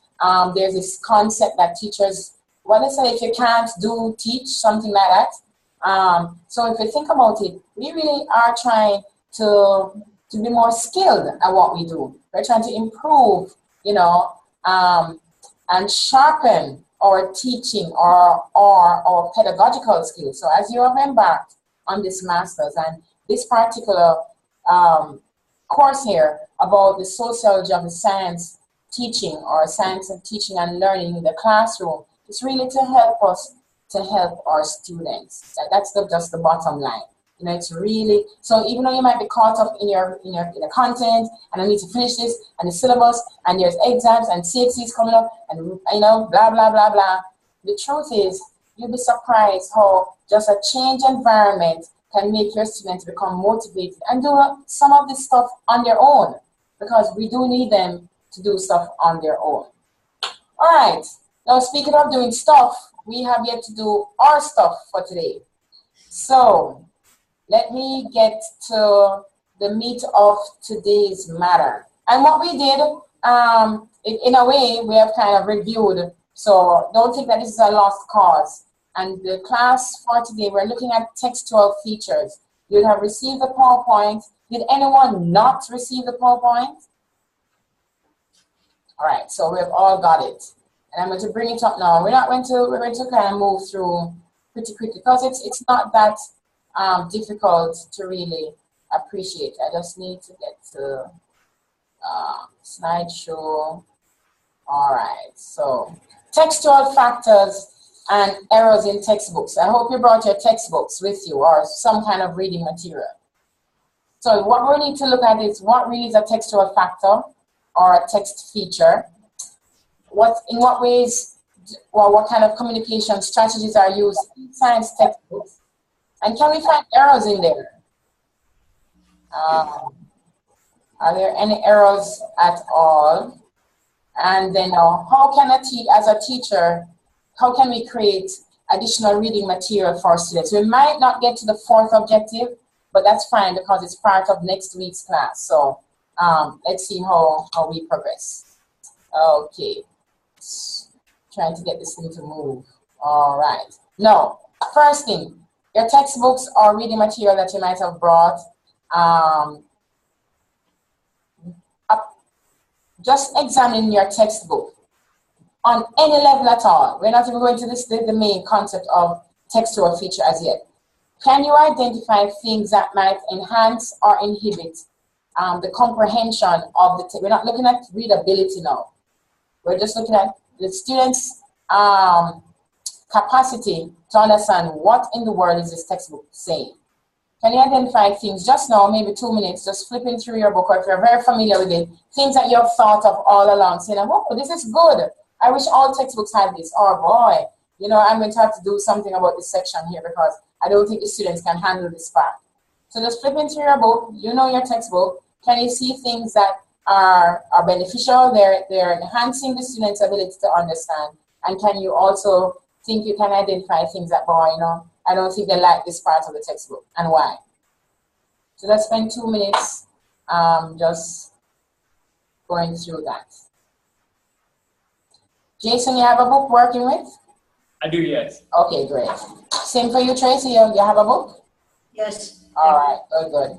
There's this concept that teachers, what they say, if you can't teach, something like that. So if you think about it, we really are trying to be more skilled at what we do. We're trying to improve, you know, and sharpen our teaching or our pedagogical skills. So as you have embarked on this master's and this particular course here about the sociology of the science teaching or science and teaching and learning in the classroom, it's really to help us to help our students. That's just the bottom line. You know, it's really, so even though you might be caught up in the content and I need to finish this and the syllabus and there's exams and CXCs coming up and, you know, blah, blah, blah, blah. The truth is, you'll be surprised how just a change environment can make your students become motivated and do some of this stuff on their own, because we do need them to do stuff on their own. All right, now speaking of doing stuff, we have yet to do our stuff for today. So let me get to the meat of today's matter. And what we did, in a way, we have kind of reviewed, so don't think that this is a lost cause. And the class for today, we're looking at textual features. You'd have received the PowerPoint. Did anyone not receive the PowerPoint? All right, so we've all got it. And I'm going to bring it up now. We're going to kind of move through pretty quickly because it's not that difficult to really appreciate. I just need to get to slideshow. All right, so textual factors and errors in textbooks. I hope you brought your textbooks with you or some kind of reading material. So what we need to look at is what really is a textual factor or a text feature. In what ways, or what kind of communication strategies are used in science textbooks? And can we find errors in there? Are there any errors at all? And then how can as a teacher, how can we create additional reading material for students? We might not get to the fourth objective, but that's fine because it's part of next week's class. So let's see how we progress. Okay, trying to get this thing to move. All right. Now, first thing, your textbooks or reading material that you might have brought, just examine your textbook on any level at all. We're not even going to the main concept of textual feature as yet. Can you identify things that might enhance or inhibit the comprehension of the text? We're not looking at readability now. We're just looking at the students' capacity to understand what in the world is this textbook saying. Can you identify things just now, maybe 2 minutes, just flipping through your book, or if you're very familiar with it, things that you have thought of all along, saying, oh, this is good. I wish all textbooks had this. Oh boy, you know, I'm going to have to do something about this section here because I don't think the students can handle this part. So just flipping through your book, you know your textbook. Can you see things that are beneficial? They're enhancing the students' ability to understand. And can you also think you can identify things that, boy, you know, I don't think they like this part of the textbook, and why? So let's spend 2 minutes just going through that. Jason, you have a book working with? I do, yes. Okay, great. Same for you, Tracy, you have a book? Yes. All right, good, good.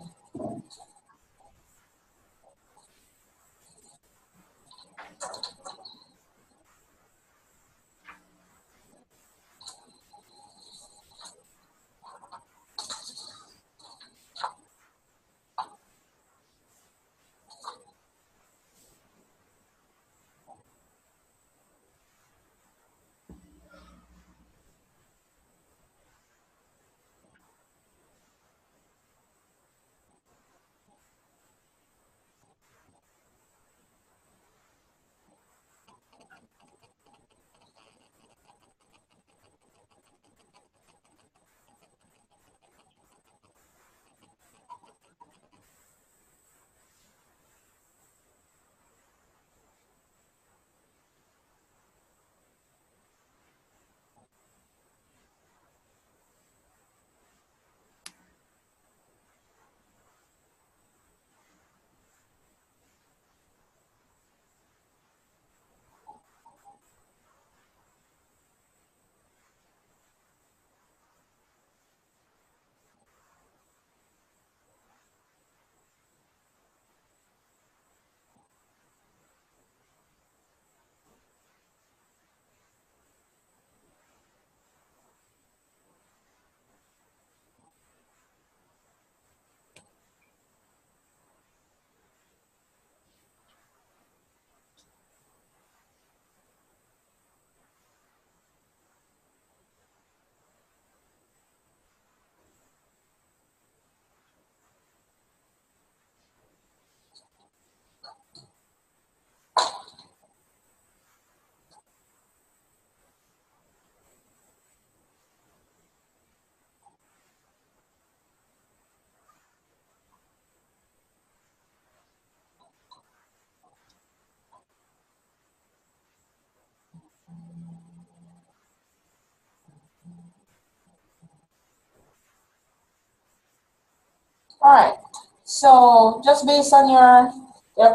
All right, so just based on your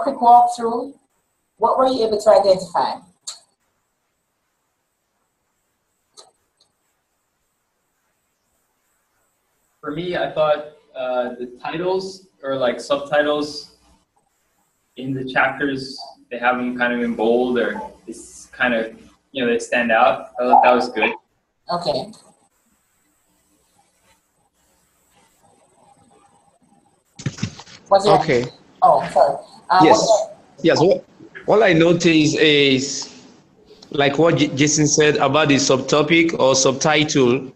quick walkthrough, what were you able to identify? For me, I thought the titles or like subtitles in the chapters, they have them kind of in bold, or it's kind of they stand out. I thought that was good. Okay. Was there? Okay. Oh, sorry. Yes. Yes. What I noticed is like what Jason said about the subtopic or subtitle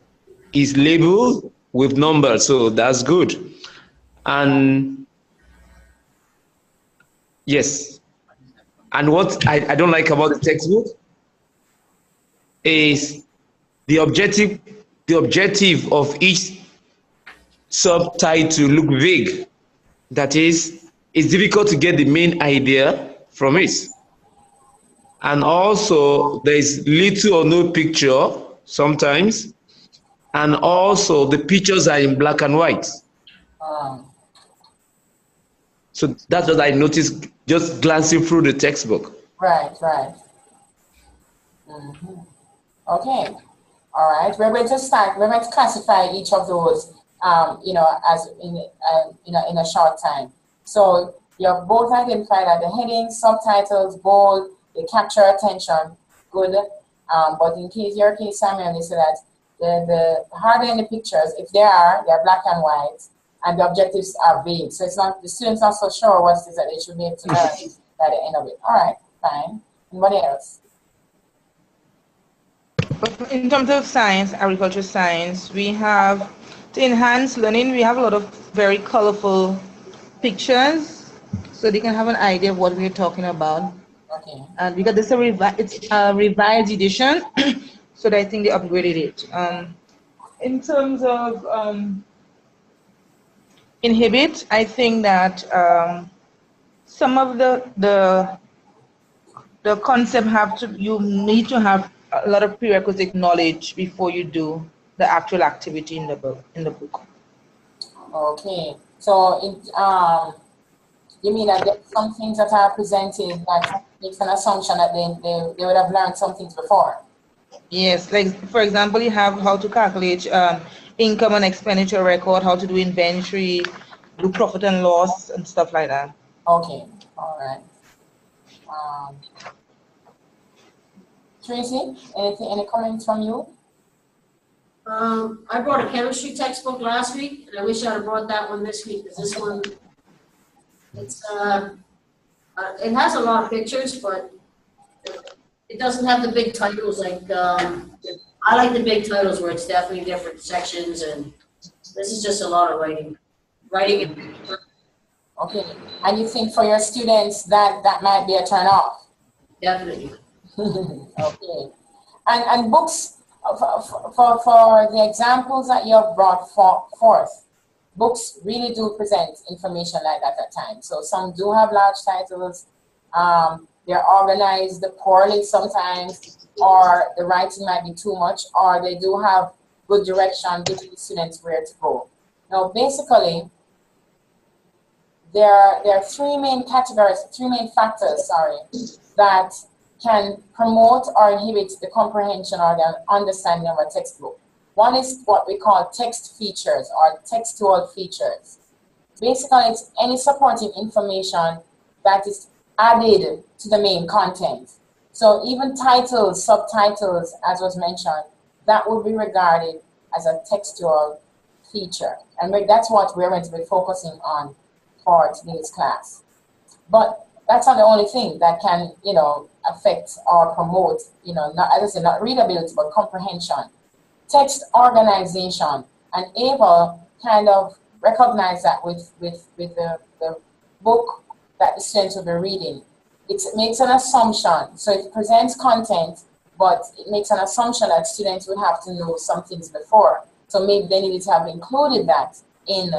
is labeled with numbers, so that's good. And yes, and what I don't like about the textbook is the objective of each subtitle look vague. That is, it's difficult to get the main idea from it. And also there is little or no picture sometimes, and also the pictures are in black and white. So that's what I noticed just glancing through the textbook. Right. Mm-hmm. Okay. All right. We're going to start. We're going to classify each of those, as in a short time. So you have both identified that the headings, subtitles, bold, they capture attention. Good. But in your case, Samuel, you said that the hardly any pictures, if they're black and white, and the objectives are vague. So it's not, the students not so sure what it is that they should be able to learn by the end of it. All right, fine. Anybody else? In terms of science, agriculture science, we have, to enhance learning, we have a lot of very colorful pictures, so they can have an idea of what we're talking about. Okay. And because it's a revised edition, so I think they upgraded it. In terms of inhibit, I think that some of the concept you need to have a lot of prerequisite knowledge before you do the actual activity in the book. Okay. So you mean that there's some things that are presented that makes an assumption that they would have learned some things before? Yes, like for example, you have how to calculate income and expenditure record, how to do inventory, do profit and loss, and stuff like that. Okay, all right. Tracy, any comments from you? I brought a chemistry textbook last week, and I wish I had brought that one this week, because this one, it has a lot of pictures, but it doesn't have the big titles like, I like the big titles where it's definitely different sections, and this is just a lot of writing. Okay, and you think for your students that might be a turn off? Definitely. Okay, and books, for the examples that you have brought forth, books really do present information like that at times. So some do have large titles, they're organized poorly sometimes, or the writing might be too much, or they do have good direction giving the students where to go. Now, basically, there are three main factors, that can promote or inhibit the comprehension or the understanding of a textbook. One is what we call text features or textual features. Basically, it's any supporting information that is added to the main content. So even titles, subtitles, as was mentioned, that would be regarded as a textual feature. And that's what we're going to be focusing on for today's class. But that's not the only thing that can, affect or promote, not, as I said, not readability, but comprehension. Text organization, and able kind of recognize that with the book that the students will be reading. It makes an assumption, so it presents content, but it makes an assumption that students would have to know some things before. So maybe they needed to have included that in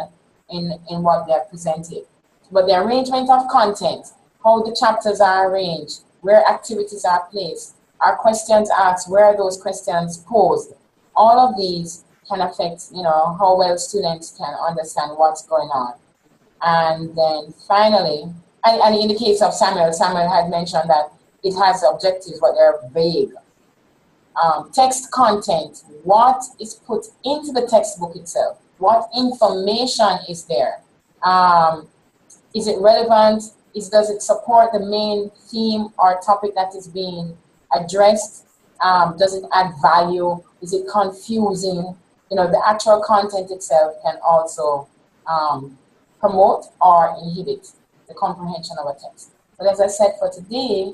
what they're presented. But the arrangement of content, how the chapters are arranged, where activities are placed, are questions asked, where are those questions posed, all of these can affect, how well students can understand what's going on. And then finally, and in the case of Samuel had mentioned that it has objectives, but they're vague. Text content, what is put into the textbook itself? What information is there? Is it relevant? Does it support the main theme or topic that is being addressed? Does it add value? Is it confusing? You know, the actual content itself can also promote or inhibit the comprehension of a text. But as I said, for today,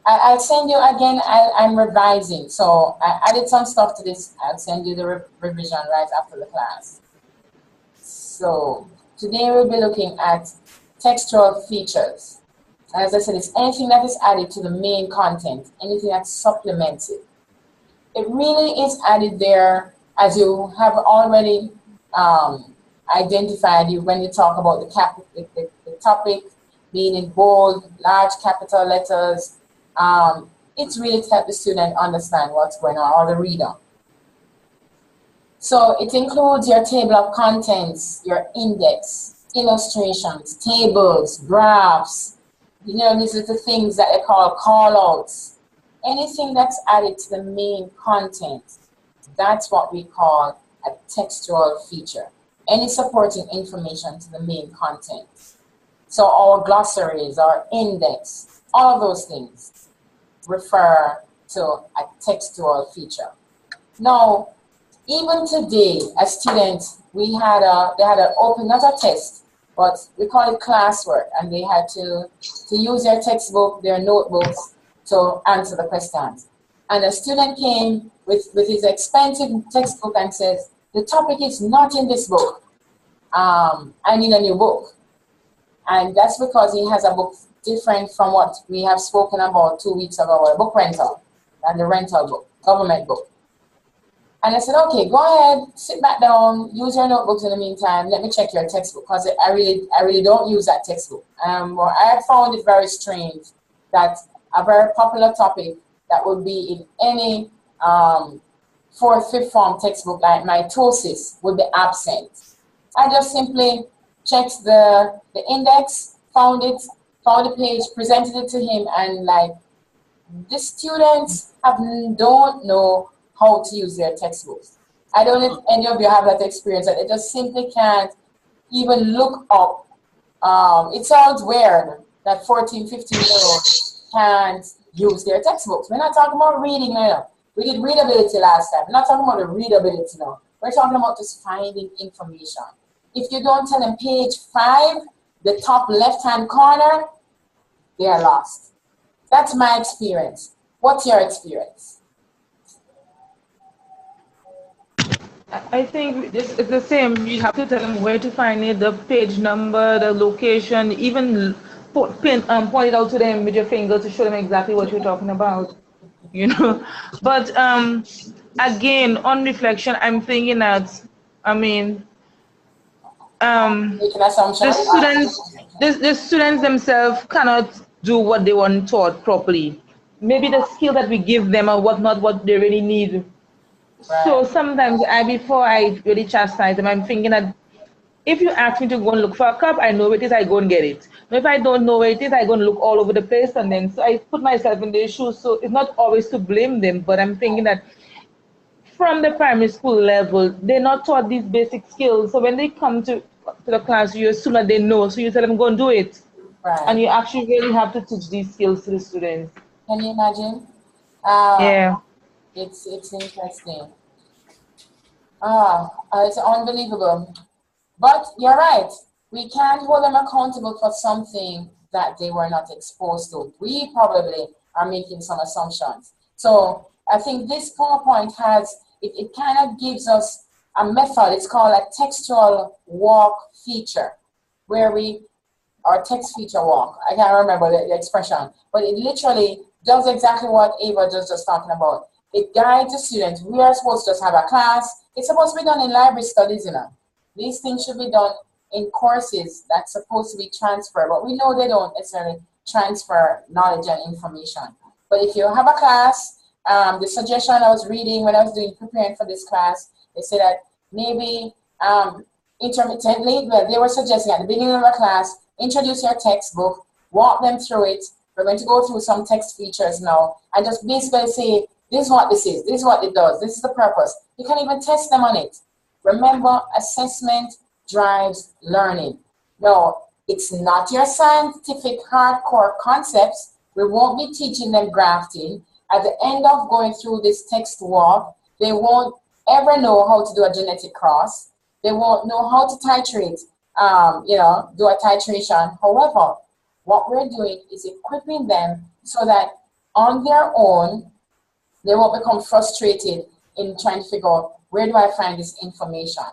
I'll send you again. I'm revising, so I added some stuff to this. I'll send you the revision right after the class. So today we'll be looking at textual features. As I said, it's anything that is added to the main content, anything that supplements it. It really is added there, as you have already identified when you talk about the topic being in bold, large capital letters. It's really to help the student understand what's going on, or the reader. So it includes your table of contents, your index, illustrations, tables, graphs. You know, these are the things that they call callouts. Anything that's added to the main content, that's what we call a textual feature. Any supporting information to the main content. So our glossaries, our index, all of those things refer to a textual feature. Now, even today, as students, they had an open, not a test, but we call it classwork, and they had to use their textbook, their notebooks to answer the questions. And a student came with his expensive textbook and says, the topic is not in this book. I need a new book. And that's because he has a book different from what we have spoken about 2 weeks ago, a book rental, and the rental book, government book. And I said, okay, go ahead, sit back down, use your notebooks in the meantime, let me check your textbook, because I really don't use that textbook. Well, I found it very strange that a very popular topic that would be in any 4th, 5th form textbook like mitosis would be absent. I just simply checked the index, found the page, presented it to him, and like, the students don't know how to use their textbooks. I don't know if any of you have that experience, that they just simply can't even look up. It sounds weird that 14, 15-year-olds can't use their textbooks. We're not talking about reading now. We did readability last time. We're not talking about the readability now. We're talking about just finding information. If you don't tell them page 5, the top left-hand corner, they are lost. That's my experience. What's your experience? I think it's the same. You have to tell them where to find it, the page number, the location, even point it out to them with your finger to show them exactly what you're talking about, you know. But again, on reflection, I'm thinking that, I mean, the students themselves cannot do what they weren't taught properly. Maybe the skill that we give them or whatnot, what they really need. Right. So sometimes before I really chastise them, I'm thinking that if you ask me to go and look for a cup, I know where it is, I go and get it. But if I don't know where it is, I go and look all over the place, and then so I put myself in their shoes. So it's not always to blame them, but I'm thinking that from the primary school level, they're not taught these basic skills. So when they come to the class, you assume that they know, so you tell them, go and do it. Right. And you actually really have to teach these skills to the students. Can you imagine? Yeah. It's interesting. It's unbelievable. But you're right. We can't hold them accountable for something that they were not exposed to. We probably are making some assumptions. So I think this PowerPoint it kind of gives us a method. It's called a textual walk feature, or text feature walk. I can't remember the expression, but it literally does exactly what Ava was just talking about. It guides the students. We are supposed to just have a class. It's supposed to be done in library studies, you know. These things should be done in courses that's supposed to be transferred, but we know they don't necessarily transfer knowledge and information. But if you have a class, the suggestion I was reading when I was preparing for this class, they said that maybe intermittently, well, they were suggesting at the beginning of a class, introduce your textbook, walk them through it. We're going to go through some text features now, and just basically say, this is what this is what it does, this is the purpose. You can even test them on it. Remember, assessment drives learning. No, it's not your scientific hardcore concepts. We won't be teaching them grafting. at the end of going through this text walk, they won't ever know how to do a genetic cross. They won't know how to titrate, do a titration. However, what we're doing is equipping them so that on their own, they won't become frustrated in trying to figure out, where do I find this information?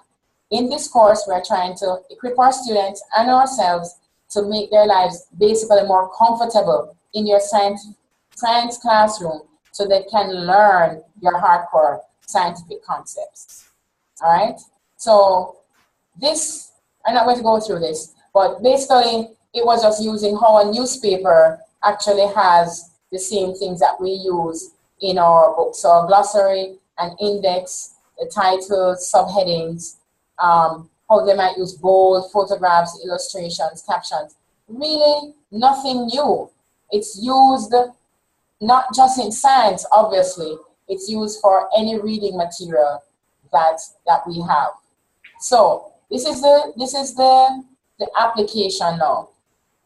In this course, we're trying to equip our students and ourselves to make their lives basically more comfortable in your science classroom so they can learn your hardcore scientific concepts. All right? So this, I'm not going to go through this, but basically it was just using how a newspaper actually has the same things that we use in our book. So a glossary, an index, the titles, subheadings, how they might use bold, photographs, illustrations, captions. Really nothing new. It's used not just in science, obviously. It's used for any reading material that we have. So this is the application now.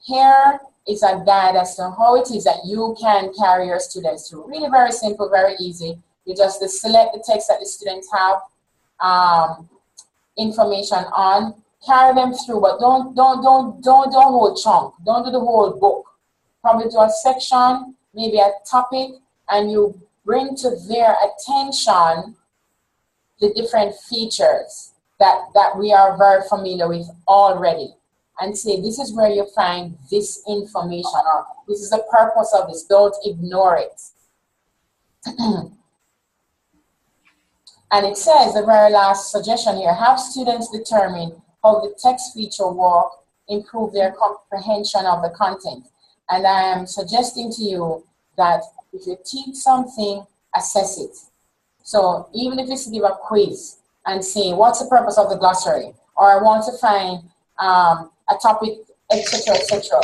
Here is a guide as to how it is that you can carry your students through. Really very simple, very easy. You just select the text that the students have information on, carry them through, but don't do a whole chunk. Don't do the whole book. Probably do a section, maybe a topic, and you bring to their attention the different features that we are very familiar with already, and say, this is where you find this information, or this is the purpose of this. Don't ignore it. And it says, the very last suggestion here, have students determine how the text feature walk improve their comprehension of the content. And I am suggesting to you that if you teach something, assess it. So even if it's to give a quiz and say, what's the purpose of the glossary? Or I want to find a topic, etc., etc.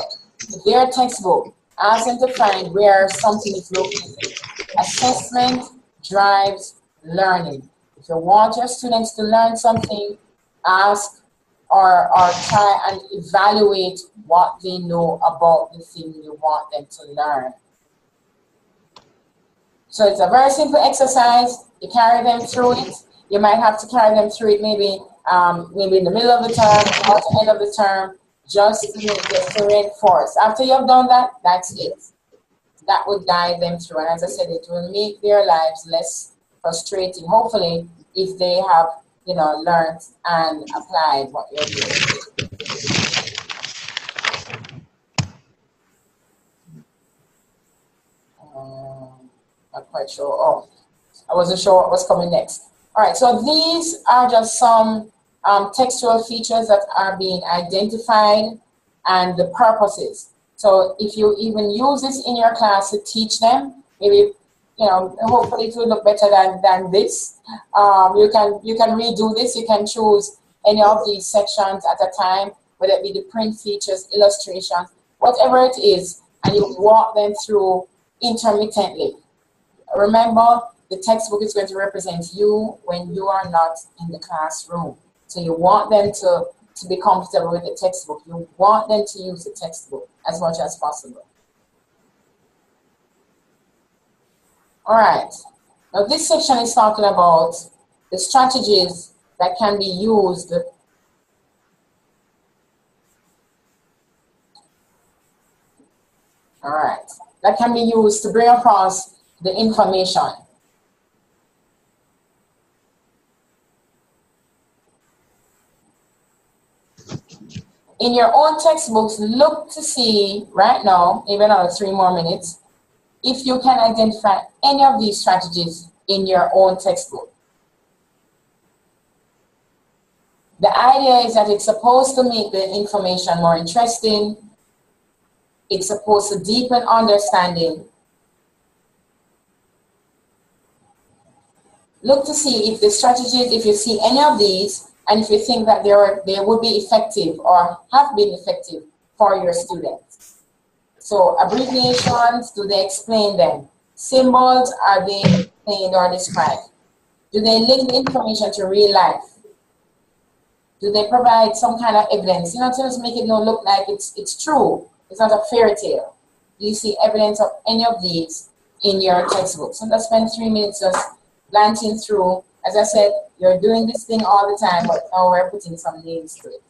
Their textbook, ask them to find where something is located. Assessment drives learning. If you want your students to learn something, ask or try and evaluate what they know about the thing you want them to learn. So it's a very simple exercise. You carry them through it. You might have to carry them through it maybe in the middle of the term or at the end of the term, just to reinforce. After you've done that, that's it. That would guide them through. And as I said, it will make their lives less frustrating, hopefully, if they have, learned and applied what you're doing. Not quite sure. Oh, I wasn't sure what was coming next. All right, so these are just some textual features that are being identified and the purposes. So if you even use this in your class to teach them, maybe, hopefully it will look better than this. You can redo this. You can choose any of these sections at a time, whether it be the print features, illustrations, whatever it is, and you walk them through intermittently. Remember, the textbook is going to represent you when you are not in the classroom. So you want them to be comfortable with the textbook. You want them to use the textbook as much as possible. All right. Now this section is talking about the strategies that can be used that can be used to bring across the information. In your own textbooks, look to see right now, even another 3 more minutes, if you can identify any of these strategies in your own textbook. The idea is that it's supposed to make the information more interesting. It's supposed to deepen understanding. Look to see if the strategies, if you see any of these, and if you think that they would be effective or have been effective for your students. So abbreviations, do they explain them? Symbols, are they explained or described? Do they link the information to real life? Do they provide some kind of evidence? To just make it look like it's true. It's not a fairy tale. Do you see evidence of any of these in your textbook. So just spend 3 minutes just glancing through. As I said, you're doing this thing all the time, but now we're putting some names to it.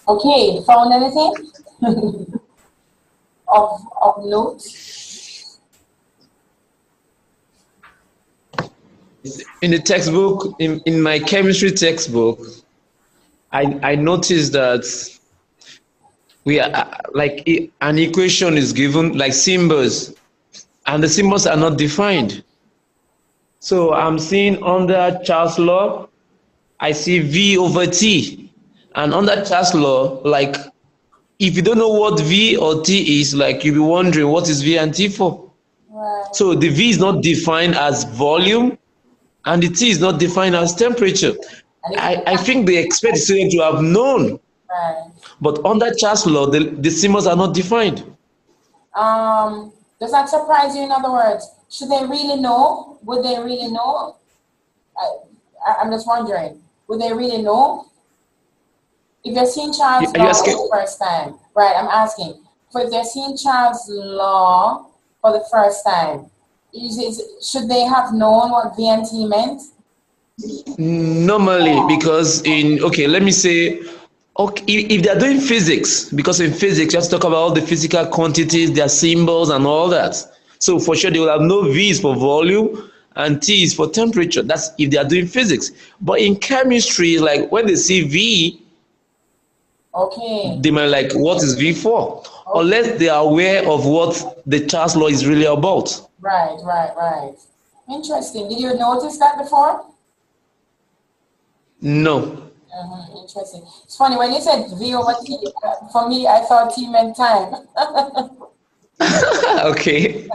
Okay, found anything of note? In the textbook, in my chemistry textbook, I noticed that we are like an equation is given like symbols, and the symbols are not defined. So I'm seeing under Charles' law, I see V over T, and under Charles' law, like if you don't know what V or T is, like you'll be wondering what is V and T for. Right. So the V is not defined as volume, and the T is not defined as temperature. I think they expect the student to have known, Right. but under Charles' law, the symbols are not defined. Does that surprise you? In other words, should they really know? Would they really know? I'm just wondering, would they really know? If they're seeing Charles' law for the first time, right? I'm asking. If they're seeing Charles' law for the first time, should they have known what V and T meant? Normally, because let me say, Okay, if they're doing physics, because in physics you have to talk about all the physical quantities, their symbols and all that. So for sure they will have no V's for volume and T's for temperature. That's if they are doing physics. But in chemistry, like when they see V, Okay. they might like, what is V for? Okay. Unless they are aware of what the Charles law is really about. Right. Interesting. Did you notice that before? No. Interesting. It's funny when you said V over T. For me, I thought T meant time. Okay.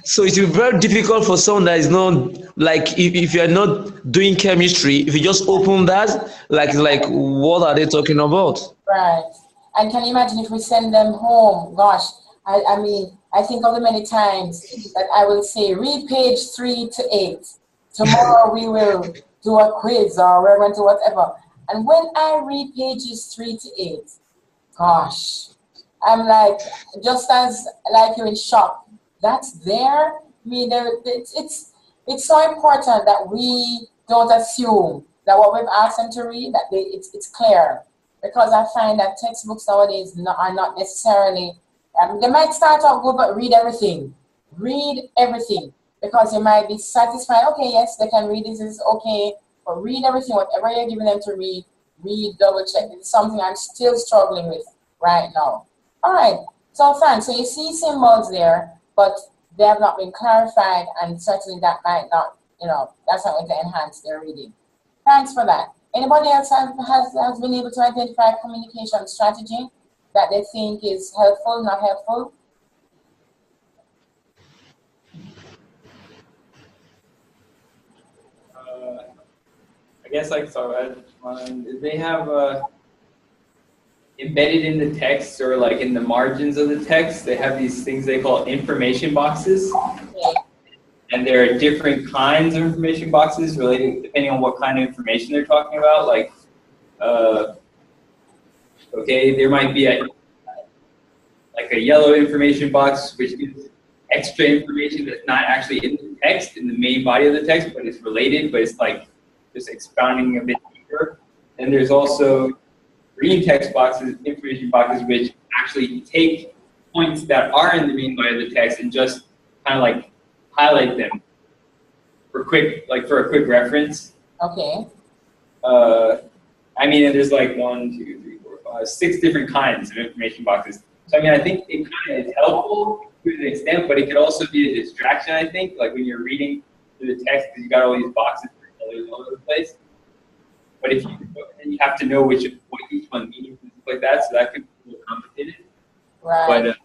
So it will be very difficult for someone that is not like if you are not doing chemistry, if you just open that, like what are they talking about? Right. And can you imagine if we send them home? Gosh, I mean, I think of the many times that I will say, read page 3 to 8. Tomorrow we will do a quiz or we're going to whatever. And when I read pages 3 to 8, gosh, I'm like, just as like you're in shock. That's there. I mean, it's so important that we don't assume that what we've asked them to read, that it's clear. Because I find that textbooks nowadays are not necessarily, they might start out good, but read everything. Read everything. Because you might be satisfied, okay, yes, they can read this is okay, but read everything, whatever you're giving them to read, double check. It's something I'm still struggling with right now. All right, so fine. So you see symbols there, but they have not been clarified, and certainly that might not, that's not going to enhance their reading. Thanks for that. Anybody else has been able to identify a communication strategy that they think is helpful, not helpful? I guess they have embedded in the text or like in the margins of the text, they have these things they call information boxes. Okay. And there are different kinds of information boxes related depending on what kind of information they're talking about. Like, okay, there might be a yellow information box which gives extra information that's not actually in the text, in the main body of the text, but it's related, but it's like just expounding a bit deeper. And there's also green text boxes, information boxes, which actually take points that are in the main body of the text and just kind of like highlight them for a quick reference. Okay. I mean, and there's like 1, 2, 3, 4, 5, 6 different kinds of information boxes. So I mean, I think it kind of is helpful to an extent, but it could also be a distraction. I think, like when you're reading through the text, because you got all these boxes all over the place. But if you have to know what each one means and stuff like that, so that could be a little complicated. Right. But,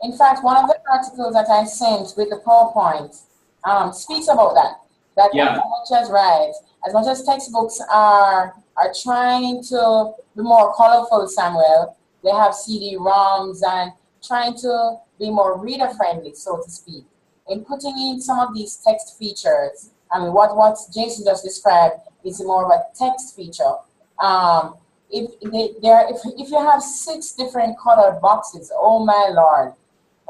in fact, one of the articles that I sent with the PowerPoint speaks about that. That yeah. as much as textbooks are trying to be more colorful, Samuel, they have CD-ROMs and trying to be more reader-friendly, so to speak. In putting in some of these text features, I mean, what Jason just described is more of a text feature. If you have 6 different colored boxes, oh my Lord,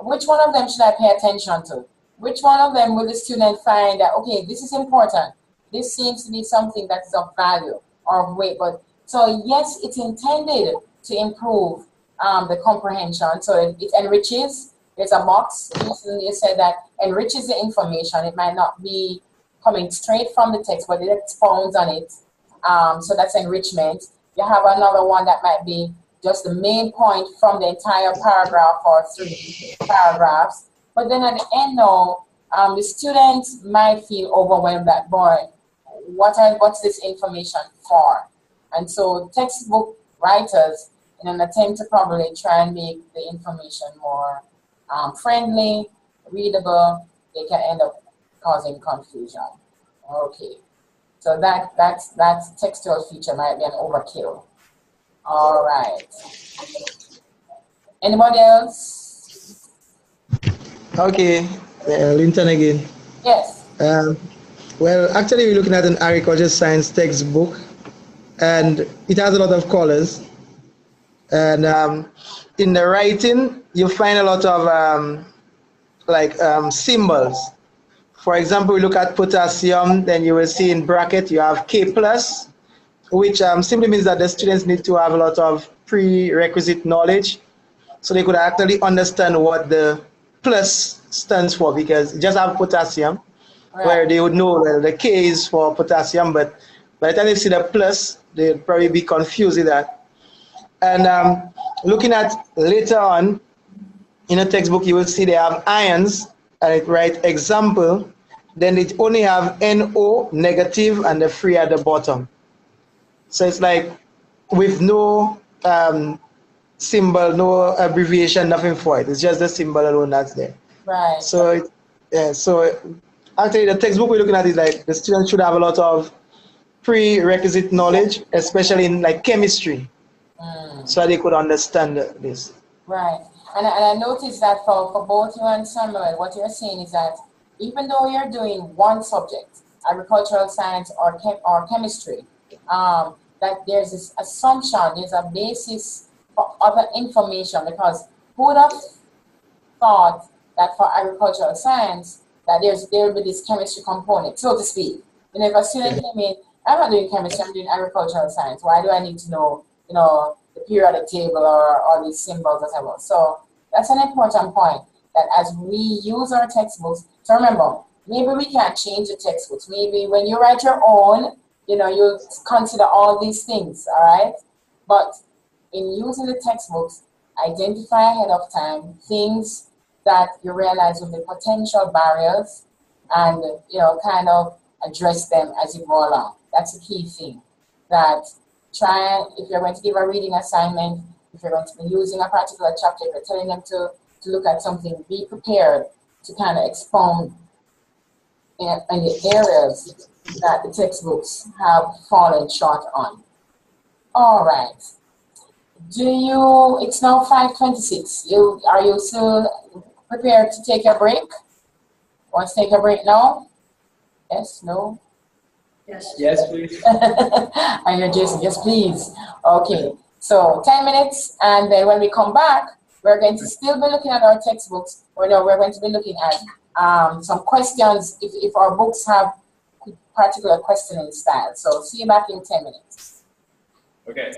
which one of them should I pay attention to? Which one of them will the student find that, okay, this is important. This seems to be something that is of value or of weight. But so yes, it's intended to improve the comprehension. So it enriches. There's a box. You said that enriches the information. It might not be coming straight from the text, but it expounds on it. So that's enrichment. You have another one that might be just the main point from the entire paragraph or 3 paragraphs. But then at the end now, the students might feel overwhelmed that, boy, what's this information for? And so textbook writers, in an attempt to probably try and make the information more friendly, readable, they can end up causing confusion. Okay, so that textual feature might be an overkill. All right. Anybody else? Okay, Linton again. Yes. Well, actually, we're looking at an agriculture science textbook, and it has a lot of colors. And in the writing, you find a lot of symbols. For example, we look at potassium, then you will see in bracket you have K+. which simply means that the students need to have a lot of prerequisite knowledge so they could actually understand what the plus stands for, because you just have potassium, where they would know the K is for potassium, but by the time they see the plus, they'll probably be confused with that. And looking at later on in a textbook, you will see they have ions, and it write example, then it only have NO negative and the free at the bottom. So it's like with no symbol, no abbreviation, nothing for it. It's just the symbol alone that's there. Right. So actually the textbook we're looking at is like the students should have a lot of prerequisite knowledge, especially in like chemistry, so they could understand this. Right. And I noticed that for both you and Samuel, what you're saying is that even though you're doing one subject, agricultural science or chemistry, that there's this assumption, there's a basis for other information, because who would have thought that for agricultural science that there will be this chemistry component, so to speak. And if a student came in, I'm not doing chemistry, I'm doing agricultural science. Why do I need to know, the periodic table or all these symbols, whatever? So that's an important point, that as we use our textbooks, so remember, maybe we can't change the textbooks. Maybe when you write your own, you consider all these things, all right? But in using the textbooks, identify ahead of time things that you realize will be potential barriers, and kind of address them as you go along. That's a key thing. That if you're going to give a reading assignment, if you're going to be using a particular chapter, if you're telling them to look at something, be prepared to kind of expound in the areas that the textbooks have fallen short on. All right. It's now 5:26. Are you still prepared to take a break? Want to take a break now? Yes, no? Yes. Yes, please. I hear Jason, yes, please. Okay, so 10 minutes, and then when we come back, we're going to still be looking at our textbooks, or no, we're going to be looking at some questions if our books have particular questioning style. So see you back in 10 minutes. Okay.